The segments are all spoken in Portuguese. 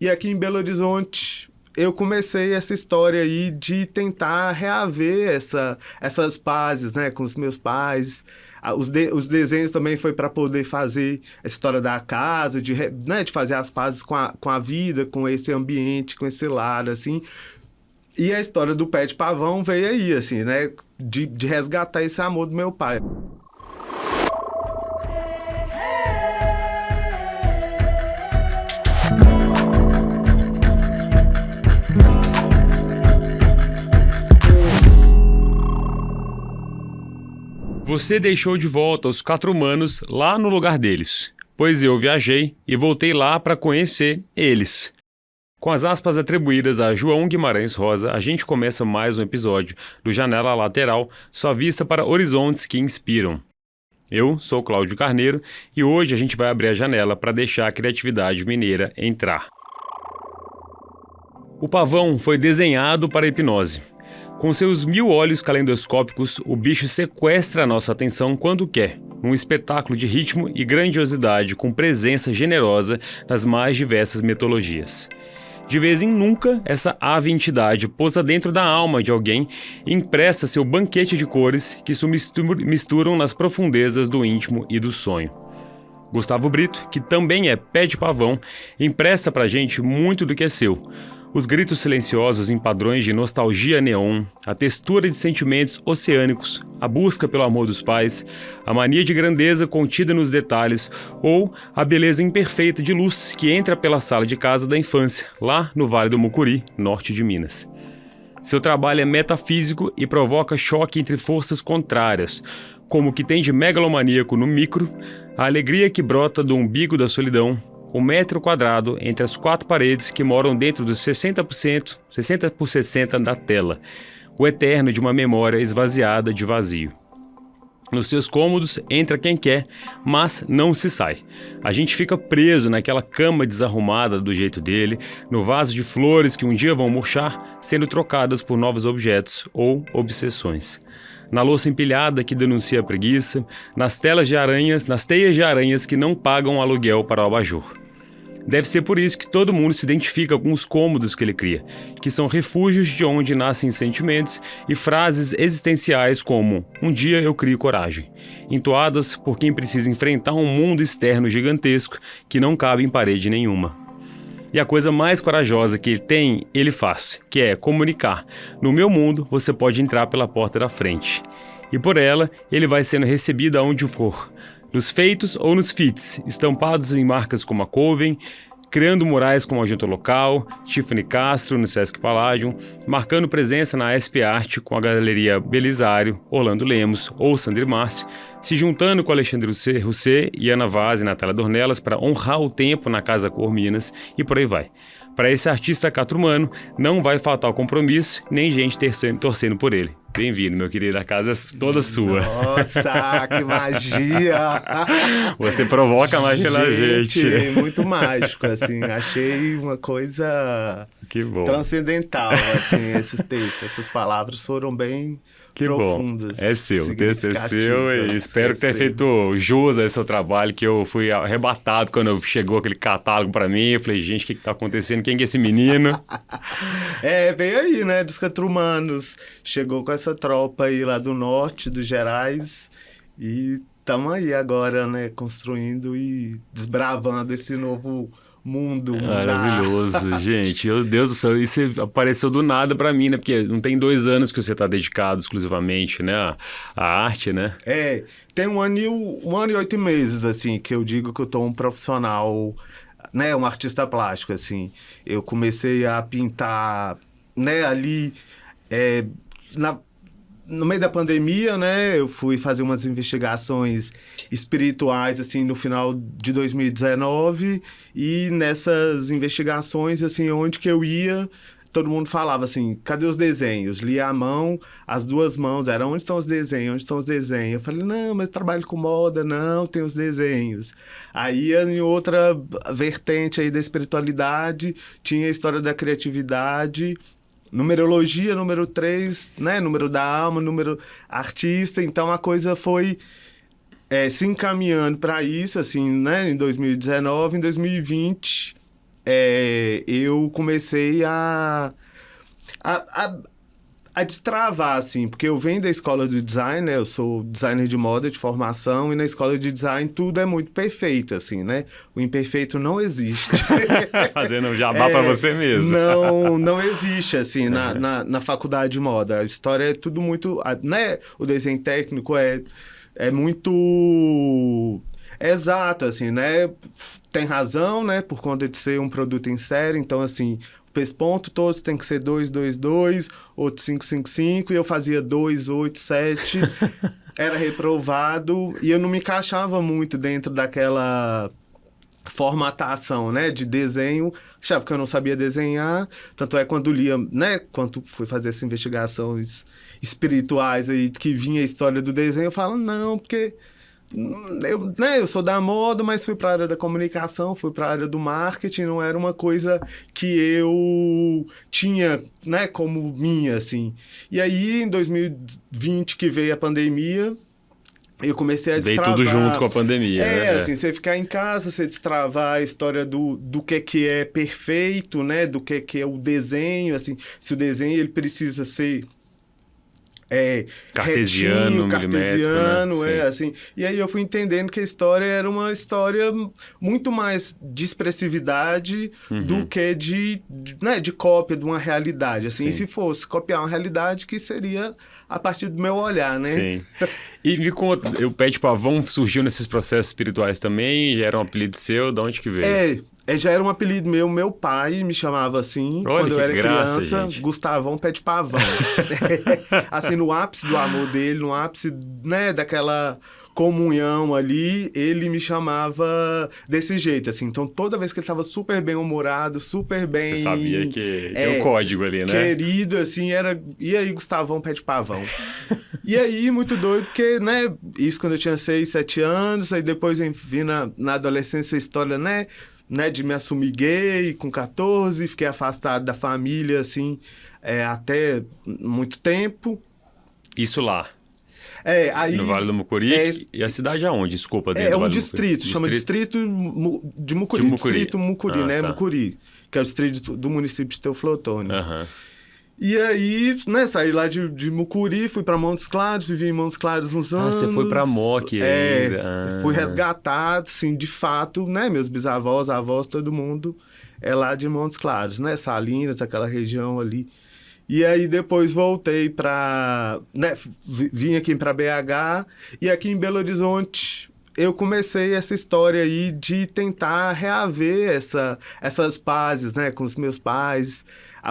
E aqui em Belo Horizonte, eu comecei essa história aí de tentar reaver essas pazes, né, com os meus pais. Os desenhos também foi para poder fazer a história da casa, né, de fazer as pazes com a vida, com esse ambiente, com esse lar, assim. E a história do Pé de Pavão veio aí, assim, né, de resgatar esse amor do meu pai. Você deixou de volta os 4 humanos lá no lugar deles, pois eu viajei e voltei lá para conhecer eles. Com as aspas atribuídas a João Guimarães Rosa, a gente começa mais um episódio do Janela Lateral, sua vista para horizontes que inspiram. Eu sou Cláudio Carneiro e hoje a gente vai abrir a janela para deixar a criatividade mineira entrar. O pavão foi desenhado para a hipnose. Com seus 1000 olhos calendoscópicos, o bicho sequestra a nossa atenção quando quer, um espetáculo de ritmo e grandiosidade com presença generosa nas mais diversas mitologias. De vez em nunca, essa ave-entidade pousa dentro da alma de alguém e empresta seu banquete de cores que se misturam nas profundezas do íntimo e do sonho. Gustavo Brito, que também é pé de pavão, empresta pra gente muito do que é seu. Os gritos silenciosos em padrões de nostalgia neon, a textura de sentimentos oceânicos, a busca pelo amor dos pais, a mania de grandeza contida nos detalhes ou a beleza imperfeita de luz que entra pela sala de casa da infância, lá no Vale do Mucuri, norte de Minas. Seu trabalho é metafísico e provoca choque entre forças contrárias, como o que tem de megalomaníaco no micro, a alegria que brota do umbigo da solidão, o metro quadrado entre as 4 paredes que moram dentro dos 60%, 60 por 60 da tela, o eterno de uma memória esvaziada de vazio. Nos seus cômodos entra quem quer, mas não se sai. A gente fica preso naquela cama desarrumada do jeito dele, no vaso de flores que um dia vão murchar, sendo trocadas por novos objetos ou obsessões. Na louça empilhada que denuncia a preguiça, nas teias de aranhas que não pagam aluguel para o abajur. Deve ser por isso que todo mundo se identifica com os cômodos que ele cria, que são refúgios de onde nascem sentimentos e frases existenciais como "um dia eu crio coragem", entoadas por quem precisa enfrentar um mundo externo gigantesco que não cabe em parede nenhuma. E a coisa mais corajosa que ele tem, ele faz, que é comunicar. No meu mundo, você pode entrar pela porta da frente. E por ela, ele vai sendo recebido aonde for. Nos feitos ou nos fits, estampados em marcas como a Coven, criando murais como a Junta Local, Tiffany Castro no Sesc Palladium, marcando presença na SP Arte com a Galeria Belisário, Orlando Lemos ou Sandri Márcio, se juntando com Alexandre Rousset e Ana Vaz e Natália Dornelas para honrar o tempo na Casa Cor Minas e por aí vai. Para esse artista catrumano, não vai faltar o compromisso, nem gente torcendo por ele. Bem-vindo, meu querido, a casa é toda sua. Nossa, que magia! Você provoca a magia na gente. Muito mágico, assim. Achei uma coisa que bom. Transcendental, assim, esse texto. Essas palavras foram bem que profundas. Bom. É seu, o texto é seu e espero que tenha feito jus a esse seu trabalho, que eu fui arrebatado quando chegou aquele catálogo pra mim. Eu falei, gente, o que tá acontecendo? Quem é esse menino? Veio aí, né, dos Catrumanos. Chegou com essa tropa aí lá do norte, dos Gerais, e estamos aí agora, né, construindo e desbravando esse novo mundo. Maravilhoso, gente. Meu Deus do céu, isso apareceu do nada pra mim, né? Porque não tem 2 anos que você tá dedicado exclusivamente, né, à arte, né? Tem um ano e 8 meses, assim, que eu digo que eu tô um profissional, né, um artista plástico, assim. Eu comecei a pintar, né, ali, no meio da pandemia, né, eu fui fazer umas investigações espirituais, assim, no final de 2019, e nessas investigações, assim, onde que eu ia, todo mundo falava assim, cadê os desenhos? Lia a mão, as 2 mãos, era onde estão os desenhos? Onde estão os desenhos? Eu falei, não, mas eu trabalho com moda, não, tem os desenhos. Aí, em outra vertente aí da espiritualidade, tinha a história da criatividade, numerologia, número 3, né? Número da alma, número artista. Então, a coisa foi se encaminhando para isso, assim, né? Em 2019, em 2020, eu comecei a destravar, assim, porque eu venho da escola de design, né? Eu sou designer de moda de formação e na escola de design tudo é muito perfeito, assim, né? O imperfeito não existe. Fazendo um jabá pra você mesmo. Não existe, assim, na faculdade de moda. A história é tudo muito, né? O desenho técnico é muito exato, assim, né? Tem razão, né? Por conta de ser um produto em série, então, assim... Esse ponto todos tem que ser 2, 2, 2, outro 5, 5, 5, e eu fazia 2, 8, 7, era reprovado, e eu não me encaixava muito dentro daquela formatação, né, de desenho, achava que eu não sabia desenhar, tanto é quando lia, né, quando fui fazer essas investigações espirituais aí, que vinha a história do desenho, eu falo, não, porque... eu sou da moda, mas fui para a área da comunicação, fui para a área do marketing, não era uma coisa que eu tinha, né, como minha, assim. E aí, em 2020, que veio a pandemia, eu comecei a destravar. Veio tudo junto com a pandemia, né? Assim, você ficar em casa, você destravar a história do que é perfeito, né, do que é o desenho, assim, se o desenho ele precisa ser... cartesiano, cartesiano, né? assim. E aí eu fui entendendo que a história era uma história muito mais de expressividade do que de cópia de uma realidade, assim. Sim. E se fosse copiar uma realidade, que seria a partir do meu olhar, né? Sim. E me conta, o Pé de Pavão surgiu nesses processos espirituais também? Já era um apelido seu? De onde que veio? Já era um apelido meu pai me chamava assim, olha, quando eu era graça, criança, gente. Gustavão Pé de Pavão. Assim, no ápice do amor dele, no ápice, né, daquela comunhão ali, ele me chamava desse jeito, assim. Então, toda vez que ele estava super bem humorado, super bem... Você sabia que tem um código ali, né? Querido, assim, era... E aí, Gustavão Pé de Pavão? E aí, muito doido, porque, né, isso quando eu tinha 6, 7 anos, aí depois eu vi na adolescência a história, né, de me assumir gay com 14, fiquei afastado da família, assim, até muito tempo. Isso lá? Aí... No Vale do Mucuri. E a cidade aonde? Desculpa. É um distrito, chama Distrito de Mucuri. Distrito Mucuri, né? Tá. Mucuri, que é o distrito do município de Teoflotone. Aham. E aí, né, saí lá de Mucuri, fui para Montes Claros, vivi em Montes Claros uns anos. Você foi para Moc ainda. Fui resgatado, sim, de fato, né, meus bisavós, avós, todo mundo é lá de Montes Claros, né, Salinas, aquela região ali. E aí depois voltei para, né, vim aqui para BH e aqui em Belo Horizonte eu comecei essa história aí de tentar reaver essas pazes, né, com os meus pais.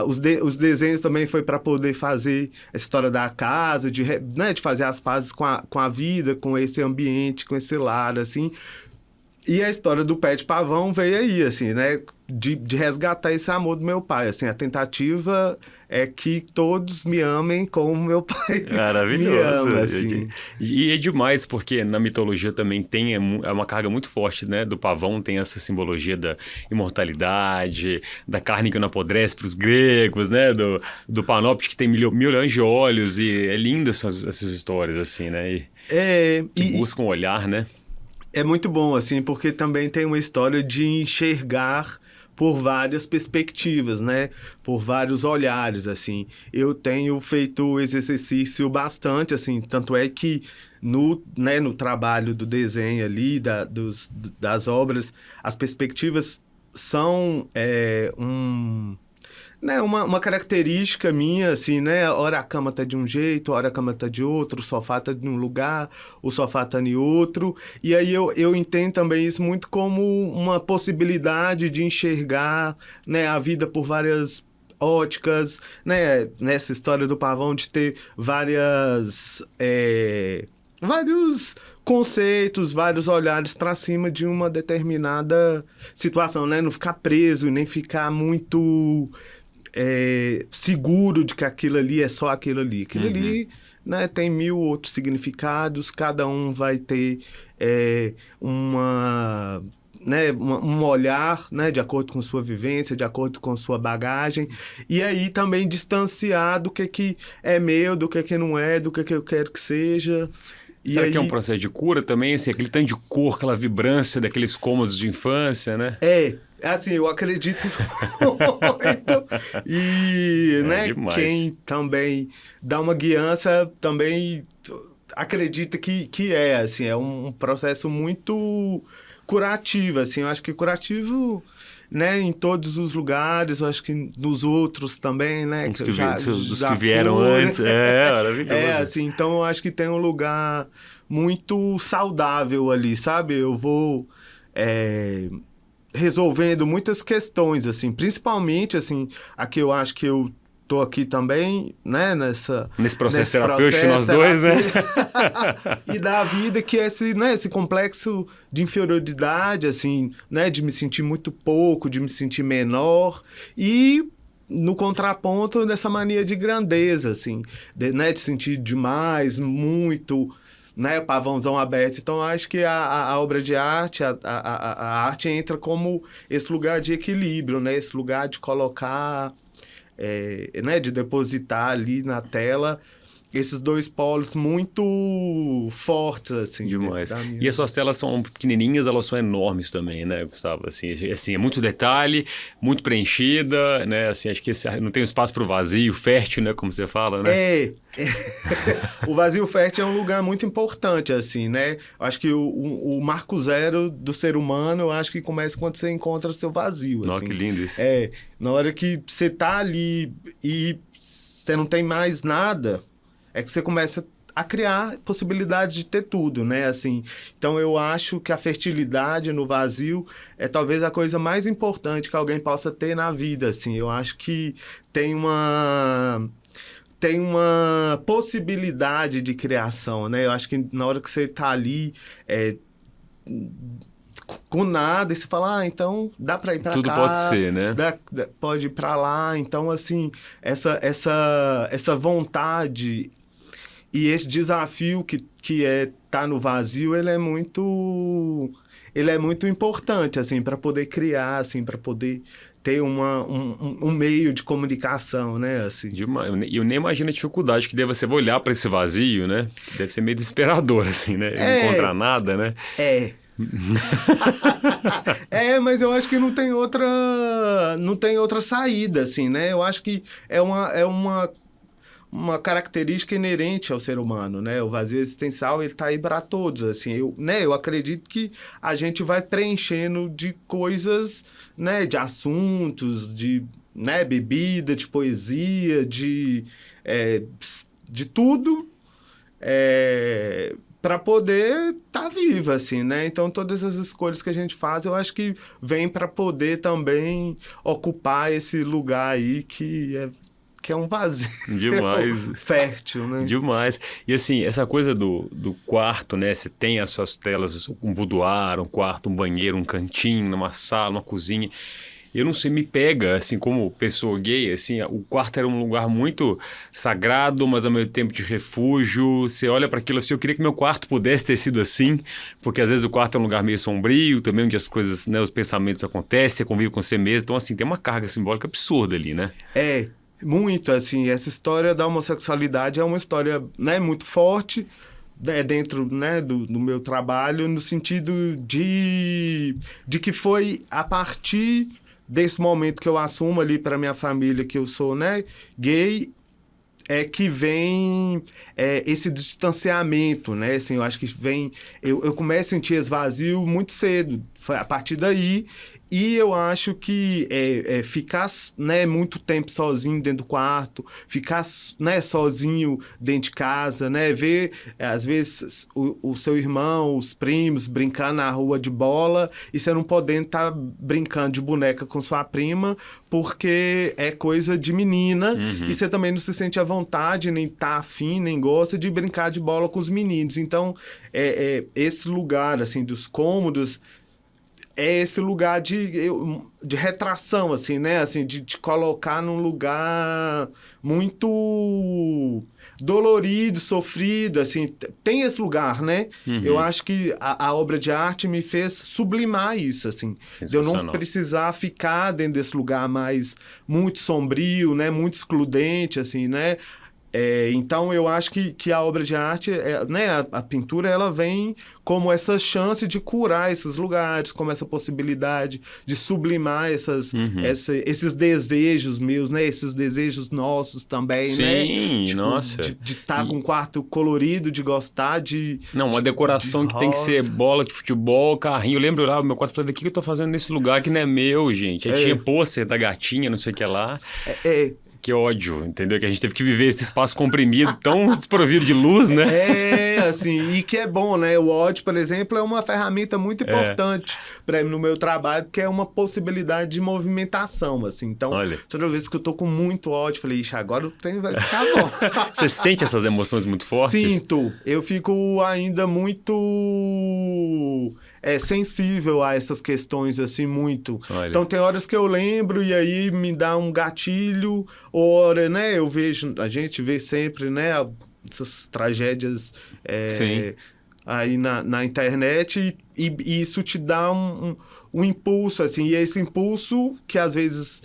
Os desenhos também foi para poder fazer a história da casa, de fazer as pazes com a vida, com esse ambiente, com esse lar, assim. E a história do Pé de Pavão veio aí, assim, né? De resgatar esse amor do meu pai, assim. A tentativa é que todos me amem como meu pai Maravilhoso. me ama, assim. E é demais, porque na mitologia também tem uma carga muito forte, né? Do pavão tem essa simbologia da imortalidade, da carne que não apodrece para os gregos, né? Do Panóptico que tem milhões de olhos, e é linda essas histórias, assim, né? Que buscam olhar, né? É muito bom, assim, porque também tem uma história de enxergar por várias perspectivas, né? Por vários olhares, assim. Eu tenho feito esse exercício bastante, assim, tanto é que no trabalho do desenho ali, das obras, as perspectivas são uma característica minha, assim, né? Ora a cama tá de um jeito, ora a cama tá de outro, o sofá tá de um lugar, o sofá tá em outro. E aí eu entendo também isso muito como uma possibilidade de enxergar, né, a vida por várias óticas, né? Nessa história do pavão de ter vários conceitos, vários olhares para cima de uma determinada situação, né? Não ficar preso, nem ficar muito... seguro de que aquilo ali é só aquilo ali. Aquilo ali, né, tem 1000 outros significados, cada um vai ter um olhar, né, de acordo com sua vivência, de acordo com sua bagagem, e aí também distanciar do que é meu, do que não é, do que eu quero que seja. Será que é um processo de cura também? Assim, aquele tanto de cor, aquela vibrância daqueles cômodos de infância, né? Assim, eu acredito muito. E, né, demais. quem também dá uma guiança também acredita que é, assim, é um processo muito curativo, assim. Eu acho que curativo, né, em todos os lugares, eu acho que nos outros também, né, Dos que que, eu dos já que vieram fui, né? antes. É, maravilhoso. Assim, então eu acho que tem um lugar muito saudável ali, sabe? Eu vou resolvendo muitas questões, assim, principalmente, assim, aqui eu acho que eu tô aqui também, né, Nesse processo terapêutico, nós dois, né? E da vida, que é esse, né, esse complexo de inferioridade, assim, né, de me sentir muito pouco, de me sentir menor, e no contraponto dessa mania de grandeza, assim, né, de sentir demais, muito, né, pavãozão aberto. Então, acho que a obra de arte, a arte entra como esse lugar de equilíbrio, né, esse lugar de colocar, né, de depositar ali na tela esses dois polos muito fortes, assim. Demais. E as suas telas são pequenininhas, elas são enormes também, né, Gustavo? Assim, é muito detalhe, muito preenchida, né? Assim, acho que não tem espaço para o vazio, fértil, né? Como você fala, né? O vazio fértil é um lugar muito importante, assim, né? Acho que o marco zero do ser humano, eu acho que começa quando você encontra seu vazio, Nossa, assim. que lindo isso. Na hora que você tá ali e você não tem mais nada, é que você começa a criar possibilidades de ter tudo, né? Assim, então eu acho que a fertilidade no vazio é talvez a coisa mais importante que alguém possa ter na vida, assim. Eu acho que tem uma possibilidade de criação, né? Eu acho que na hora que você tá ali com nada, e você fala, então dá para ir para cá. Tudo pode ser, né? Pode ir para lá. Então, assim, essa vontade e esse desafio que é tá no vazio, ele é muito importante, assim, para poder criar, assim, para poder ter um meio de comunicação, né, assim. Eu nem imagino a dificuldade que deve ser olhar para esse vazio, né? Deve ser meio desesperador, assim, né? Não encontrar nada, né? Mas eu acho que não tem outra saída, assim, né? Eu acho que é uma característica inerente ao ser humano, né? O vazio existencial, ele tá aí para todos, assim. Eu acredito que a gente vai preenchendo de coisas, né? De assuntos, de, né? Bebida, de poesia, de tudo, para poder estar viva, assim, né? Então, todas as escolhas que a gente faz, eu acho que vem para poder também ocupar esse lugar aí que é um vazio. Demais. Fértil, né? Demais. E assim, essa coisa do quarto, né? Você tem as suas telas, um boudoir, um quarto, um banheiro, um cantinho, uma sala, uma cozinha. Eu não sei, me pega, assim, como pessoa gay, assim, o quarto era um lugar muito sagrado, mas ao mesmo tempo de refúgio. Você olha para aquilo assim, eu queria que meu quarto pudesse ter sido assim, porque às vezes o quarto é um lugar meio sombrio, também onde as coisas, né, os pensamentos acontecem, você convive com você mesmo. Então, assim, tem uma carga simbólica absurda ali, né? Muito, assim, essa história da homossexualidade é uma história, né, muito forte, dentro, né, do meu trabalho, no sentido de que foi a partir desse momento que eu assumo ali para minha família que eu sou, né, gay, que vem esse distanciamento, né, assim, eu acho que vem, eu começo a sentir esse vazio muito cedo, foi a partir daí. E eu acho que ficar, né, muito tempo sozinho dentro do quarto, ficar, né, sozinho dentro de casa, né, ver, às vezes, o seu irmão, os primos brincando na rua de bola e você não podendo estar brincando de boneca com sua prima porque é coisa de menina. E você também não se sente à vontade, nem tá afim, nem gosta de brincar de bola com os meninos. Então, esse lugar, assim, dos cômodos é esse lugar de retração, assim, né? Assim, de te colocar num lugar muito dolorido, sofrido, assim. Tem esse lugar, né? Eu acho que a obra de arte me fez sublimar isso, assim. De eu não precisar ficar dentro desse lugar mais muito sombrio, né? Muito excludente, assim, né? Então, eu acho que a obra de arte, né, a pintura, ela vem como essa chance de curar esses lugares, como essa possibilidade de sublimar esses desejos meus, né, esses desejos nossos também, Sim, né? Sim, Tipo, nossa. De estar com um quarto colorido, de gostar de... Não, uma decoração que tem que ser bola de futebol, carrinho. Eu lembro lá, meu quarto, falei, o que eu tô fazendo nesse lugar que não é meu, gente? Aí tinha pôster da gatinha, não sei o que lá. Que ódio, entendeu? Que a gente teve que viver esse espaço comprimido, tão desprovido de luz, né? Assim, e que é bom, né? O ódio, por exemplo, é uma ferramenta muito importante para no meu trabalho, que é uma possibilidade de movimentação, assim. Então, toda vez que eu tô com muito ódio, falei, ixi, agora o trem vai ficar bom. Você sente essas emoções muito fortes? Sinto. Eu fico ainda muito sensível a essas questões, assim, muito. Então, tem horas que eu lembro e aí me dá um gatilho, hora, né? Eu vejo, a gente vê sempre, né? Essas tragédias aí na internet e isso te dá um impulso, assim. E esse impulso que, às vezes...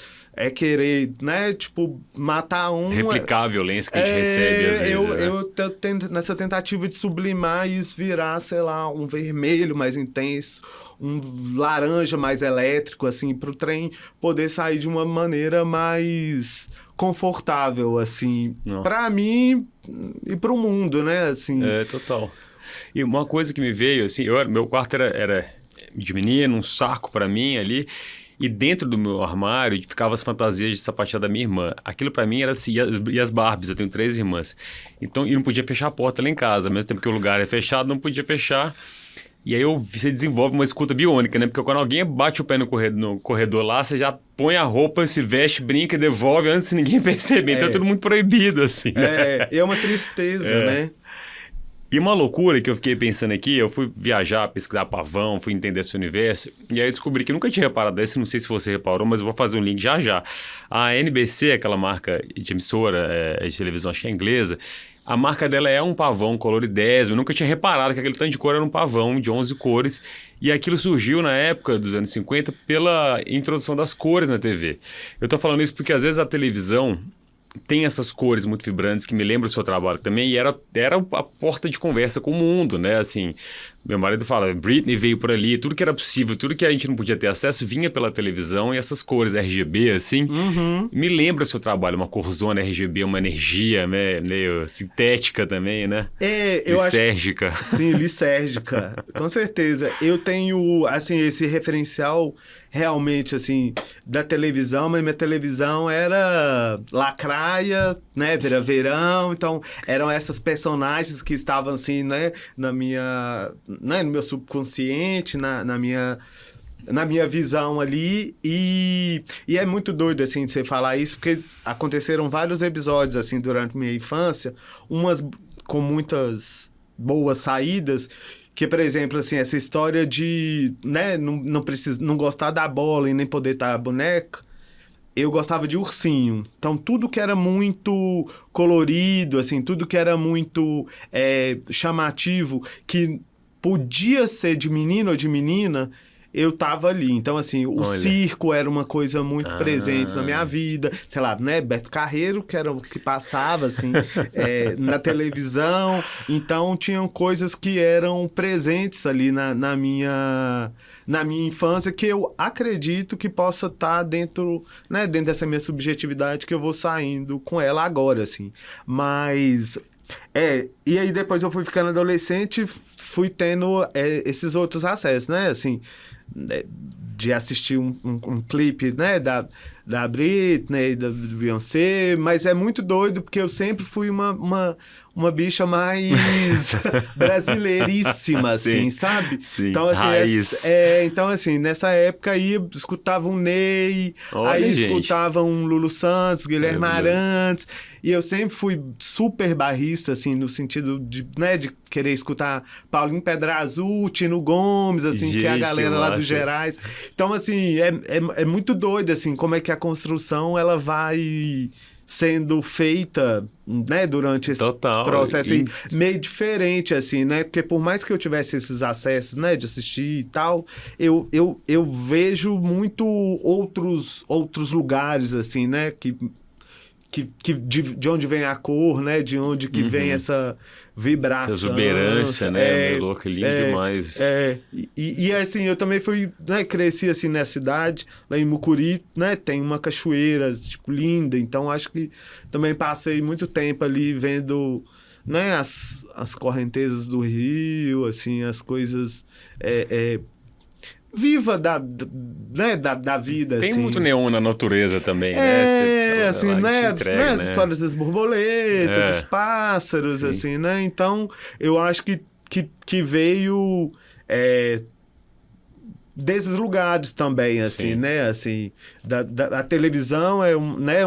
querer, né, tipo, matar replicar a violência que a gente recebe, às vezes, eu tento nessa tentativa de sublimar e isso virar, sei lá, um vermelho mais intenso, um laranja mais elétrico, assim, pro trem poder sair de uma maneira mais confortável, assim, pra mim e pro mundo, né, assim. Total. E uma coisa que me veio, assim, meu quarto era de menino, um saco pra mim ali. E dentro do meu armário ficavam as fantasias de sapatear da minha irmã. Aquilo pra mim era assim, e as Barbies, eu tenho 3 irmãs. Então, e não podia fechar a porta lá em casa, ao mesmo tempo que o lugar é fechado, não podia fechar. E aí você desenvolve uma escuta biônica, né? Porque quando alguém bate o pé no corredor lá, você já põe a roupa, se veste, brinca, devolve antes de ninguém perceber. Então é tudo muito proibido, assim, né? É uma tristeza, né? E uma loucura que eu fiquei pensando aqui, eu fui viajar, pesquisar pavão, fui entender esse universo, e aí eu descobri que eu nunca tinha reparado isso, não sei se você reparou, mas eu vou fazer um link já já. A NBC, aquela marca de emissora de televisão, acho que é inglesa, a marca dela é um pavão coloridésimo, eu nunca tinha reparado que aquele tanto de cor era um pavão de 11 cores, e aquilo surgiu na época dos anos 50 pela introdução das cores na TV. Eu tô falando isso porque às vezes a televisão tem essas cores muito vibrantes que me lembram o seu trabalho também, e era a porta de conversa com o mundo, né? Assim, meu marido fala, Britney veio por ali, tudo que era possível, tudo que a gente não podia ter acesso vinha pela televisão, e essas cores RGB, assim, me lembra o seu trabalho, uma corzona RGB, uma energia, né? Meio sintética também, né? Lisérgica. Sim, lisérgica, com certeza. Eu tenho, assim, esse referencial realmente, assim, da televisão, mas minha televisão era lacraia, né, verão, então eram essas personagens que estavam, assim, né, no meu subconsciente, na minha visão ali, e é muito doido, assim, de você falar isso, porque aconteceram vários episódios, assim, durante minha infância, umas com muitas boas saídas, que, por exemplo, assim, essa história de, né, não gostar da bola e nem poder estar boneca, eu gostava de ursinho. Então, tudo que era muito colorido, assim, tudo que era muito chamativo, que podia ser de menino ou de menina, eu tava ali. Então, assim, o circo era uma coisa muito presente na minha vida. Sei lá, né? Beto Carreiro, que era o que passava, assim, na televisão. Então, tinham coisas que eram presentes ali na minha infância, que eu acredito que possa estar dentro dessa minha subjetividade, que eu vou saindo com ela agora, assim. Mas... e aí depois eu fui ficando adolescente, fui tendo esses outros acessos, né? Assim, de assistir um clipe, né? Da Britney, do Beyoncé, mas é muito doido, porque eu sempre fui uma bicha mais brasileiríssima, assim, sabe? Sim, então, assim, raiz. então, assim, nessa época aí, escutava um Ney, aí escutava um Lulu Santos, Guilherme Arantes, e eu sempre fui super barrista, assim, no sentido de querer escutar Paulinho Pedra Azul, Tino Gomes, assim, que é a galera lá dos Gerais. Então, assim, é muito doido, assim, como é que a construção, ela vai sendo feita, né, durante esse processo aí, meio diferente, assim, né, porque por mais que eu tivesse esses acessos, né, de assistir e tal, eu vejo muito outros lugares, assim, né, de onde vem a cor, né? De onde que vem essa vibração. Essa exuberância, né? Meio louco, lindo demais. E assim, eu também fui, né? Cresci assim nessa cidade, lá em Mucuri, né? Tem uma cachoeira, tipo, linda. Então, acho que também passei muito tempo ali vendo, né? As correntezas do rio, assim, as coisas... viva né, da vida, Tem assim. muito neon na natureza também, né? Assim, né? As histórias das borboletas, dos pássaros, Sim. assim, né? Então, eu acho que veio desses lugares também, assim, Sim. né? Assim, a televisão é né,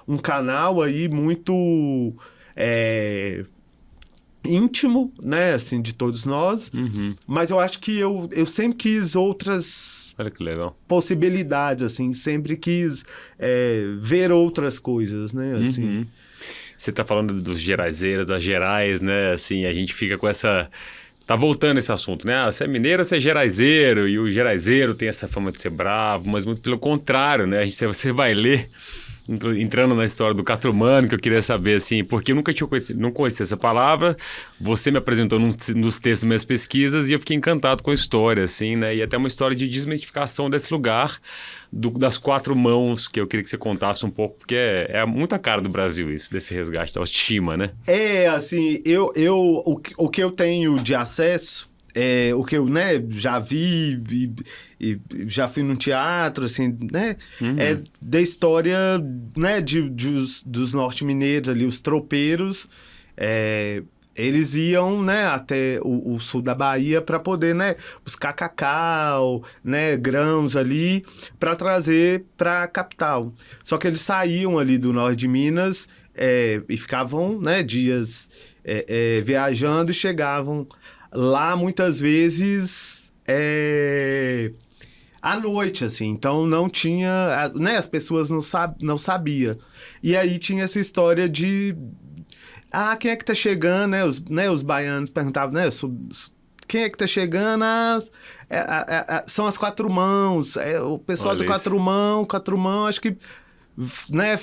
um canal aí muito... íntimo, né, assim, de todos nós, mas eu acho que eu sempre quis outras Olha que legal. possibilidades, assim, sempre quis ver outras coisas, né, assim. Você tá falando dos geraizeiros, das gerais, né, assim, a gente fica com essa... Tá voltando esse assunto, né? Você é mineiro, você é geraizeiro, e o geraizeiro tem essa fama de ser bravo, mas muito pelo contrário, né? Você vai ler... Entrando na história do catrumano, que eu queria saber, assim, porque eu nunca tinha conhecido, não conhecia essa palavra, você me apresentou nos textos das minhas pesquisas e eu fiquei encantado com a história, assim, né? E até uma história de desmitificação desse lugar, das quatro mãos, que eu queria que você contasse um pouco, porque é muita cara do Brasil isso, desse resgate da autoestima, né? Assim, o que eu tenho de acesso... o que eu, né, já vi e já fui num teatro, assim, né, é da história, né, dos norte-mineiros ali, os tropeiros, eles iam, né, até o sul da Bahia para poder, né, buscar cacau, né, grãos ali, para trazer para a capital. Só que eles saíam ali do norte de Minas e ficavam, né, dias viajando e chegavam lá muitas vezes à noite, assim, então não tinha, né, as pessoas não sabiam. E aí tinha essa história de quem é que tá chegando, né, os baianos perguntavam, né, quem é que tá chegando? São as quatro mãos, o pessoal do quatro mão, acho que, né,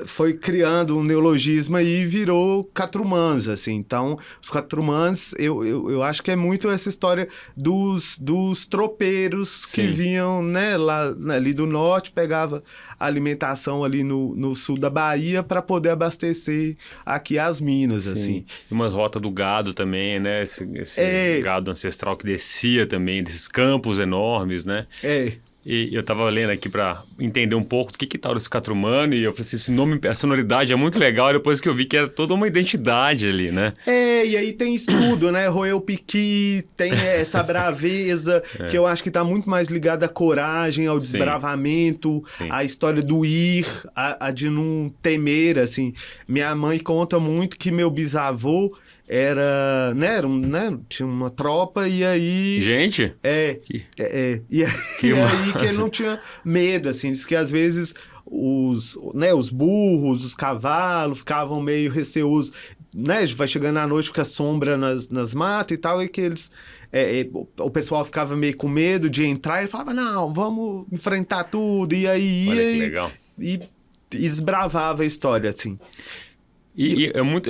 foi criando um neologismo e virou catrumanos, assim. Então, os catrumanos, eu acho que é muito essa história dos tropeiros que vinham, né, lá, ali do norte, pegava alimentação ali no sul da Bahia para poder abastecer aqui as minas, assim. E uma rota do gado também, né? Esse gado ancestral que descia também, desses campos enormes, né? E eu tava lendo aqui para entender um pouco do que tal esse catrumano, e eu falei assim, esse nome, a sonoridade é muito legal, e depois que eu vi que era toda uma identidade ali, né? E aí tem isso tudo, né? Roeu Piqui, tem essa braveza, que eu acho que tá muito mais ligada à coragem, ao desbravamento, à história do ir, a de não temer, assim. Minha mãe conta muito que meu bisavô era, né, tinha uma tropa e aí... Gente? E aí que ele não tinha medo, assim, diz que às vezes os burros, os cavalos ficavam meio receosos, né, vai chegando à noite, fica sombra nas matas e tal, e que eles... o pessoal ficava meio com medo de entrar e falava, não, vamos enfrentar tudo, e aí Olha ia que legal. e desbravava a história, assim. E é muito,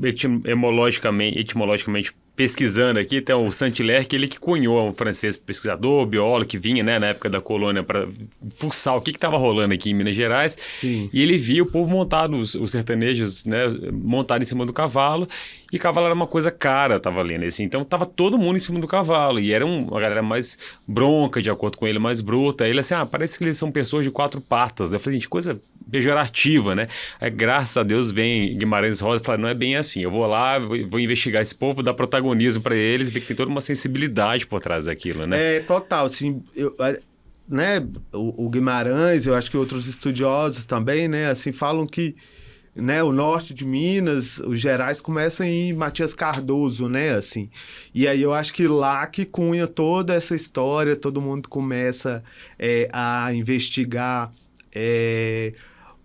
etimologicamente pesquisando aqui, tem o Saint-Hilaire, que ele que cunhou, um francês pesquisador, biólogo, que vinha, né, na época da colônia para fuçar o que estava rolando aqui em Minas Gerais. Sim. E ele via o povo montado, os sertanejos, né, montado em cima do cavalo, e cavalo era uma coisa cara, tava lendo assim. Então tava todo mundo em cima do cavalo, e era uma galera mais bronca, de acordo com ele, mais bruta. Ele assim, parece que eles são pessoas de quatro patas. Eu falei, gente, coisa pejorativa, né? Aí, graças a Deus, vem Guimarães Rosa e fala, não é bem assim, eu vou lá, vou investigar esse povo, dar protagonismo para eles, ver que tem toda uma sensibilidade por trás daquilo, né? Total, assim, né, o Guimarães, eu acho que outros estudiosos também, né, assim, falam que, né, o norte de Minas, os Gerais começam em Matias Cardoso, né, assim, e aí eu acho que lá que cunha toda essa história, todo mundo começa a investigar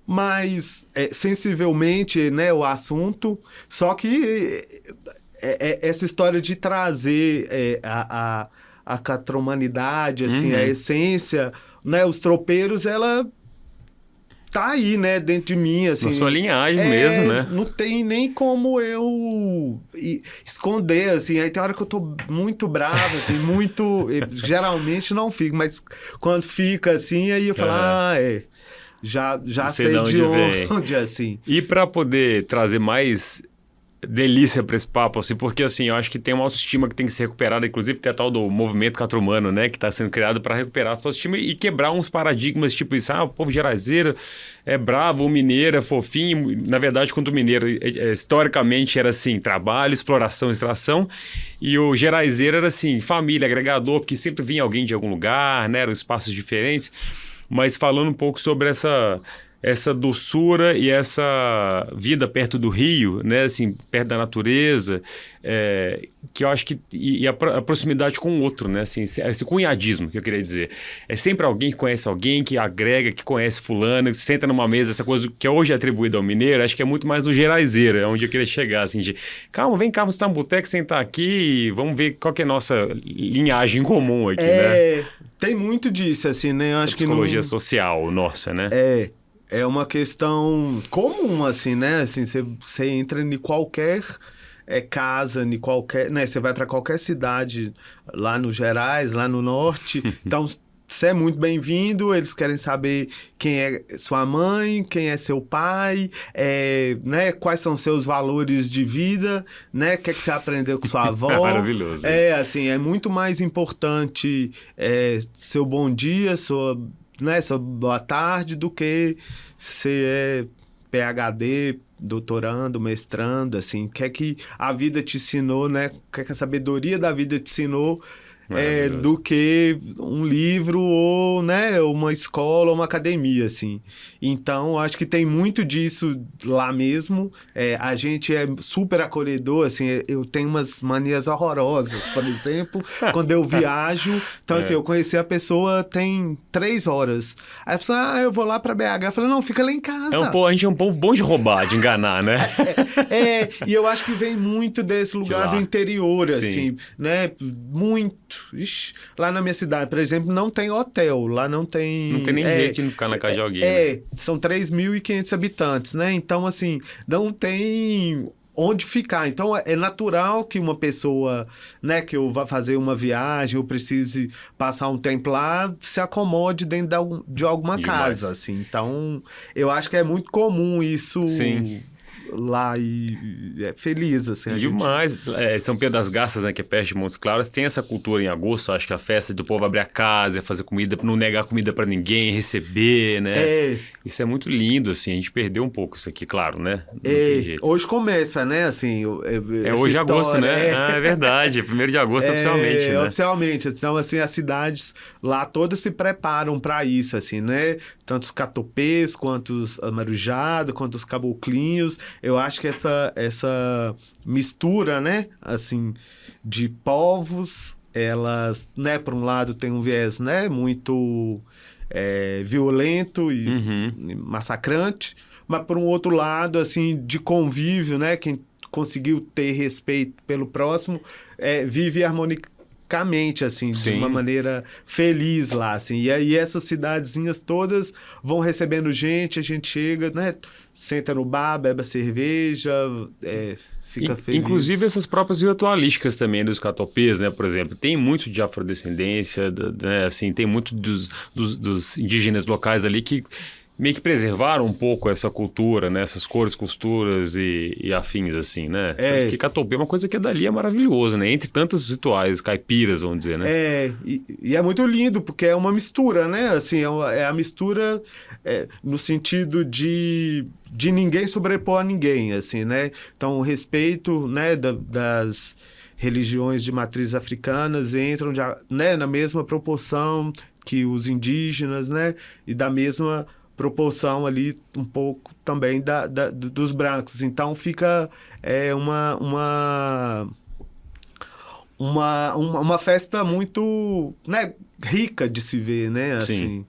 mais sensivelmente, né, o assunto, só que essa história de trazer a catromanidade, assim, a essência, né, os tropeiros, ela tá aí, né, dentro de mim, assim. Na sua linhagem mesmo, né? Não tem nem como eu esconder, assim. Aí tem hora que eu tô muito bravo, assim, muito... Geralmente não fico, mas quando fica, assim, aí eu falo, já sei de onde, assim. E para poder trazer mais delícia para esse papo, assim, porque assim, eu acho que tem uma autoestima que tem que ser recuperada, inclusive tem a tal do movimento catrumano, né, que está sendo criado para recuperar a sua autoestima e quebrar uns paradigmas, tipo isso, o povo geraizeiro é bravo, o mineiro é fofinho. Na verdade, quando o mineiro, historicamente, era assim, trabalho, exploração, extração, e o geraizeiro era assim, família, agregador, porque sempre vinha alguém de algum lugar, né, eram espaços diferentes. Mas falando um pouco sobre essa doçura e essa vida perto do rio, né, assim, perto da natureza, que eu acho que... E a proximidade com o outro, né, assim, esse cunhadismo que eu queria dizer. É sempre alguém que conhece alguém, que agrega, que conhece fulano, que senta numa mesa, essa coisa que hoje é atribuída ao mineiro, acho que é muito mais do geraizeiro, é onde eu queria chegar, assim, de calma, vem cá, você tá no boteco, sentar aqui e vamos ver qual que é a nossa linhagem comum aqui, né? Tem muito disso, assim, né, eu acho que psicologia social nossa, né? É uma questão comum, assim, né? Assim, você entra em qualquer casa, em qualquer... né? Você vai para qualquer cidade lá no Gerais, lá no Norte. Então, você é muito bem-vindo. Eles querem saber quem é sua mãe, quem é seu pai, né? Quais são seus valores de vida, né? O que é que você aprendeu com sua avó. Maravilhoso. Assim, é muito mais importante seu bom dia, sua boa tarde, do que ser PhD, doutorando, mestrando, assim, o que é que a vida te ensinou, né? O que é que a sabedoria da vida te ensinou, do que um livro ou, né, uma escola ou uma academia, assim. Então, acho que tem muito disso lá mesmo. A gente é super acolhedor, assim, eu tenho umas manias horrorosas, por exemplo, quando eu viajo. Então, assim, eu conheci a pessoa tem 3 horas. Aí a pessoa, eu vou lá pra BH. Eu falei, não, fica lá em casa. A gente é um povo bom de roubar, de enganar, né? E eu acho que vem muito desse lugar do interior, Sim. assim, né? Muito. Ixi, lá na minha cidade, por exemplo, não tem hotel. Lá não tem... Não tem nem jeito de não ficar na casa de alguém. Né? São 3.500 habitantes, né? Então, assim, não tem onde ficar. Então, é natural que uma pessoa, né, que eu vá fazer uma viagem, eu precise passar um tempo lá, se acomode dentro de alguma casa, assim. Então, eu acho que é muito comum isso... Sim. Lá e é feliz, assim. Demais. São Pedro das Garças, né, que é perto de Montes Claros, tem essa cultura em agosto, acho que a festa do povo abrir a casa, fazer comida, não negar comida pra ninguém, receber, né? Isso é muito lindo, assim, a gente perdeu um pouco isso aqui, claro, né? Não tem jeito. Hoje começa, né, assim... hoje é agosto, né? É verdade, 1º de agosto oficialmente, né? Oficialmente. Então, assim, as cidades lá todas se preparam pra isso, assim, né? Tanto os catopês, quanto os marujados, quanto os caboclinhos. Eu acho que essa mistura, né, assim, de povos, elas, né, por um lado tem um viés, né, muito violento e massacrante, mas por um outro lado, assim, de convívio, né, quem conseguiu ter respeito pelo próximo, vive harmonicamente, assim, de uma maneira feliz lá, assim. E aí essas cidadezinhas todas vão recebendo gente, a gente chega, né, senta no bar, bebe a cerveja, fica feliz. Inclusive essas próprias ritualísticas também dos catopês, né, por exemplo, tem muito de afrodescendência, né, assim, tem muito dos indígenas locais ali que meio que preservaram um pouco essa cultura, né? Essas cores, costuras e afins, assim, né? Porque catopê é uma coisa que dali é maravilhoso, né? Entre tantos rituais caipiras, vamos dizer, né? E é muito lindo, porque é uma mistura, né? Assim, é a mistura no sentido de ninguém sobrepor a ninguém, assim, né? Então, o respeito, né, das religiões de matrizes africanas entram né, na mesma proporção que os indígenas, né? E da mesma proporção ali um pouco também dos brancos. Então fica uma festa muito, né, rica de se ver, né, assim,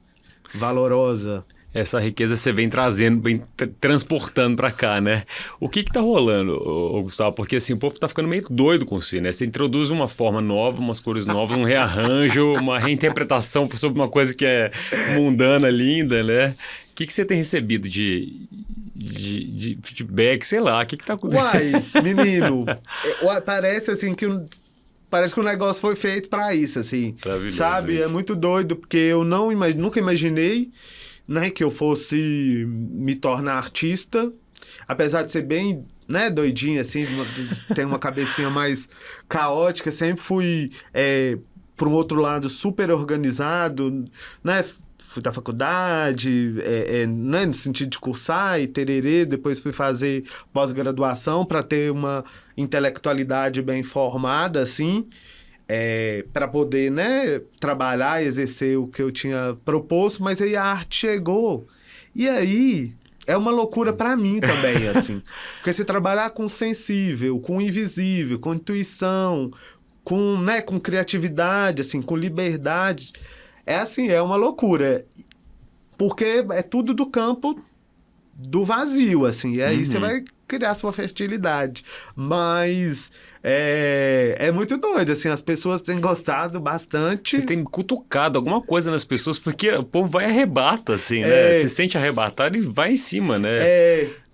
valorosa. Essa riqueza você vem trazendo, vem transportando pra cá, né? O que tá rolando, Gustavo? Porque assim, o povo tá ficando meio doido com você, né? Você introduz uma forma nova, umas cores novas, um rearranjo, uma reinterpretação sobre uma coisa que é mundana, linda, né? que você tem recebido de feedback, sei lá, o que tá acontecendo? Uai, menino, parece assim que... Parece que o negócio foi feito para isso, assim. Maravilhoso, sabe? gente. É muito doido, porque eu nunca imaginei, né, que eu fosse me tornar artista. Apesar de ser bem, né, doidinho, assim, ter uma cabecinha mais caótica, sempre fui, por um outro lado, super organizado, né? Fui da faculdade, né, no sentido de cursar e tererê, depois fui fazer pós-graduação para ter uma intelectualidade bem formada, assim, para poder, né, trabalhar e exercer o que eu tinha proposto, mas aí a arte chegou. E aí é uma loucura para mim também, assim, porque você trabalhar com o sensível, com o invisível, com intuição, com criatividade, assim, com liberdade, é uma loucura, porque é tudo do campo do vazio, assim, e aí você vai criar sua fertilidade. Mas é muito doido, assim, as pessoas têm gostado bastante. Você tem cutucado alguma coisa nas pessoas, porque o povo vai e arrebata, assim, né? Se sente arrebatado e vai em cima, né?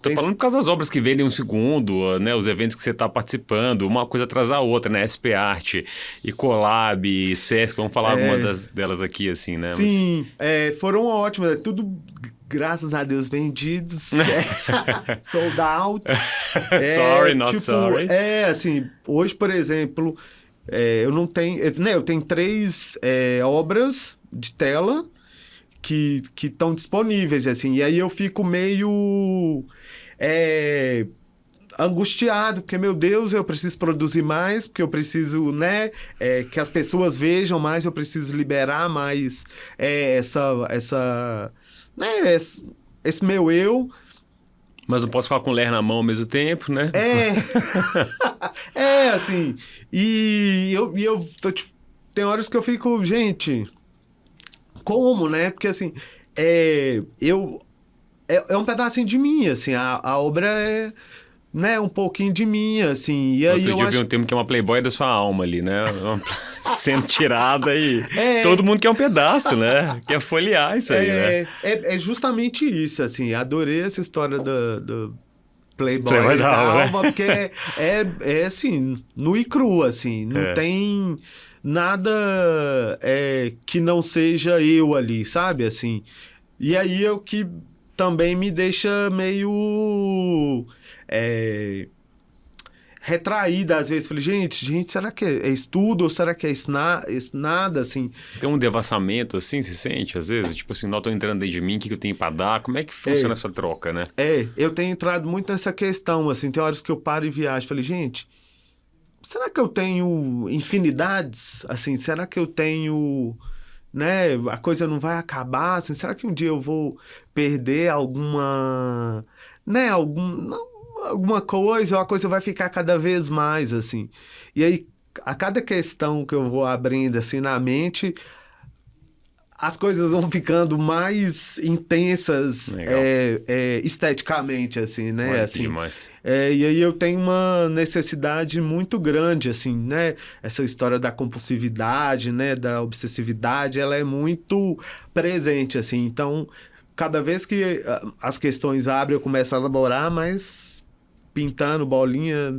Tô falando por causa das obras que vendem um segundo, né? Os eventos que você está participando, uma coisa atrás da outra, né? SP Arte, e Collab, e Sesc, vamos falar alguma delas aqui, assim, né? Sim, foram ótimas, tudo, graças a Deus, vendidos, sold out. Sorry, not sorry. Assim, hoje, por exemplo, eu não tenho, né? Eu tenho 3 obras de tela que estão disponíveis, assim, e aí eu fico meio angustiado, porque, meu Deus, eu preciso produzir mais, porque eu preciso, né, que as pessoas vejam mais, eu preciso liberar mais né, esse meu eu. Mas não posso ficar com o ler na mão ao mesmo tempo, né? Assim, tipo, tem horas que eu fico, gente, como, né? Porque, assim, é um pedacinho de mim, assim, a obra né, um pouquinho de mim, assim, e aí Outro dia eu vi um termo que é uma playboy da sua alma ali, né? Sendo tirada e todo mundo quer um pedaço, né? Quer folhear isso aí, né? É justamente isso, assim, adorei essa história do Playboy da da alma, alma, porque é assim, nu e cru, assim, não tem nada que não seja eu ali, sabe, assim. E aí é o que também me deixa meio retraída às vezes. Falei, gente, será que é estudo ou será que é isso nada, assim? Tem um devassamento, assim, se sente, às vezes? Tipo assim, não tô entrando dentro de mim, o que eu tenho pra dar? Como é que funciona essa troca, né? Eu tenho entrado muito nessa questão, assim, tem horas que eu paro e viajo. Falei, gente, será que eu tenho infinidades? Assim, será que eu tenho, né, a coisa não vai acabar? Assim, será que um dia eu vou perder alguma, né, alguma coisa, ou a coisa vai ficar cada vez mais, assim? E aí, a cada questão que eu vou abrindo, assim, na mente, as coisas vão ficando mais intensas esteticamente, assim, né? Assim, e aí eu tenho uma necessidade muito grande, assim, né? Essa história da compulsividade, né? Da obsessividade, ela é muito presente, assim. Então, cada vez que as questões abrem, eu começo a elaborar, mas pintando bolinha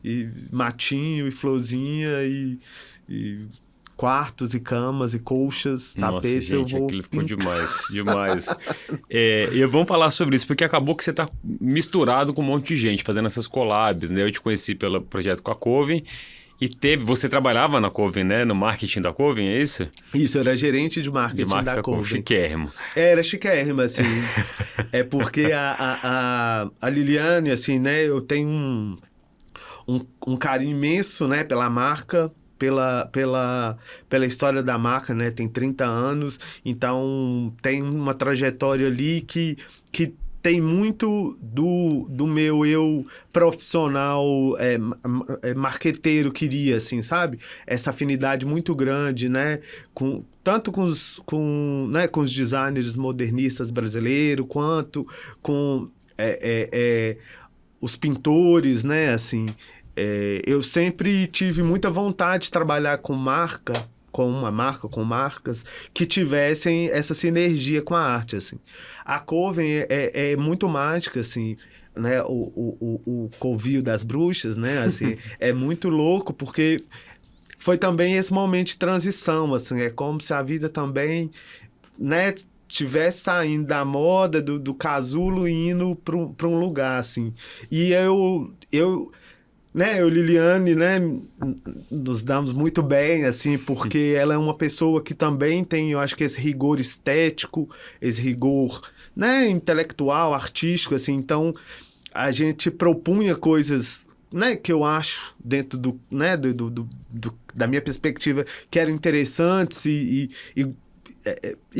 e matinho e florzinha e quartos e camas e colchas, tapetes, gente, eu vou... aquilo ficou demais. E vamos falar sobre isso, porque acabou que você está misturado com um monte de gente, fazendo essas collabs, né? Eu te conheci pelo projeto com a Coven, e você trabalhava na Coven, né? No marketing da Coven, é isso? Isso, eu era gerente de marketing da Coven. Chiquérrimo. Era chiquérrimo, assim. Porque a Liliane, assim, né? Eu tenho um carinho imenso, né? Pela marca, pela história da marca, né? Tem 30 anos, então tem uma trajetória ali que tem muito do meu eu profissional, marqueteiro, queria, assim, sabe? Essa afinidade muito grande, né? Tanto com os designers modernistas brasileiros, quanto com os pintores, né? Assim, eu sempre tive muita vontade de trabalhar com marca, com uma marca, com marcas que tivessem essa sinergia com a arte, assim. A Coven é muito mágica, assim, né? O Covil das Bruxas, né? Assim, é muito louco, porque foi também esse momento de transição, assim, é como se a vida também, né, tivesse saindo da moda, do casulo e indo para um lugar, assim. E né, eu e Liliane, né, nos damos muito bem, assim, porque ela é uma pessoa que também tem, eu acho que esse rigor estético, esse rigor, né, intelectual, artístico, assim, então a gente propunha coisas, né, que eu acho dentro né, da minha perspectiva que eram interessantes e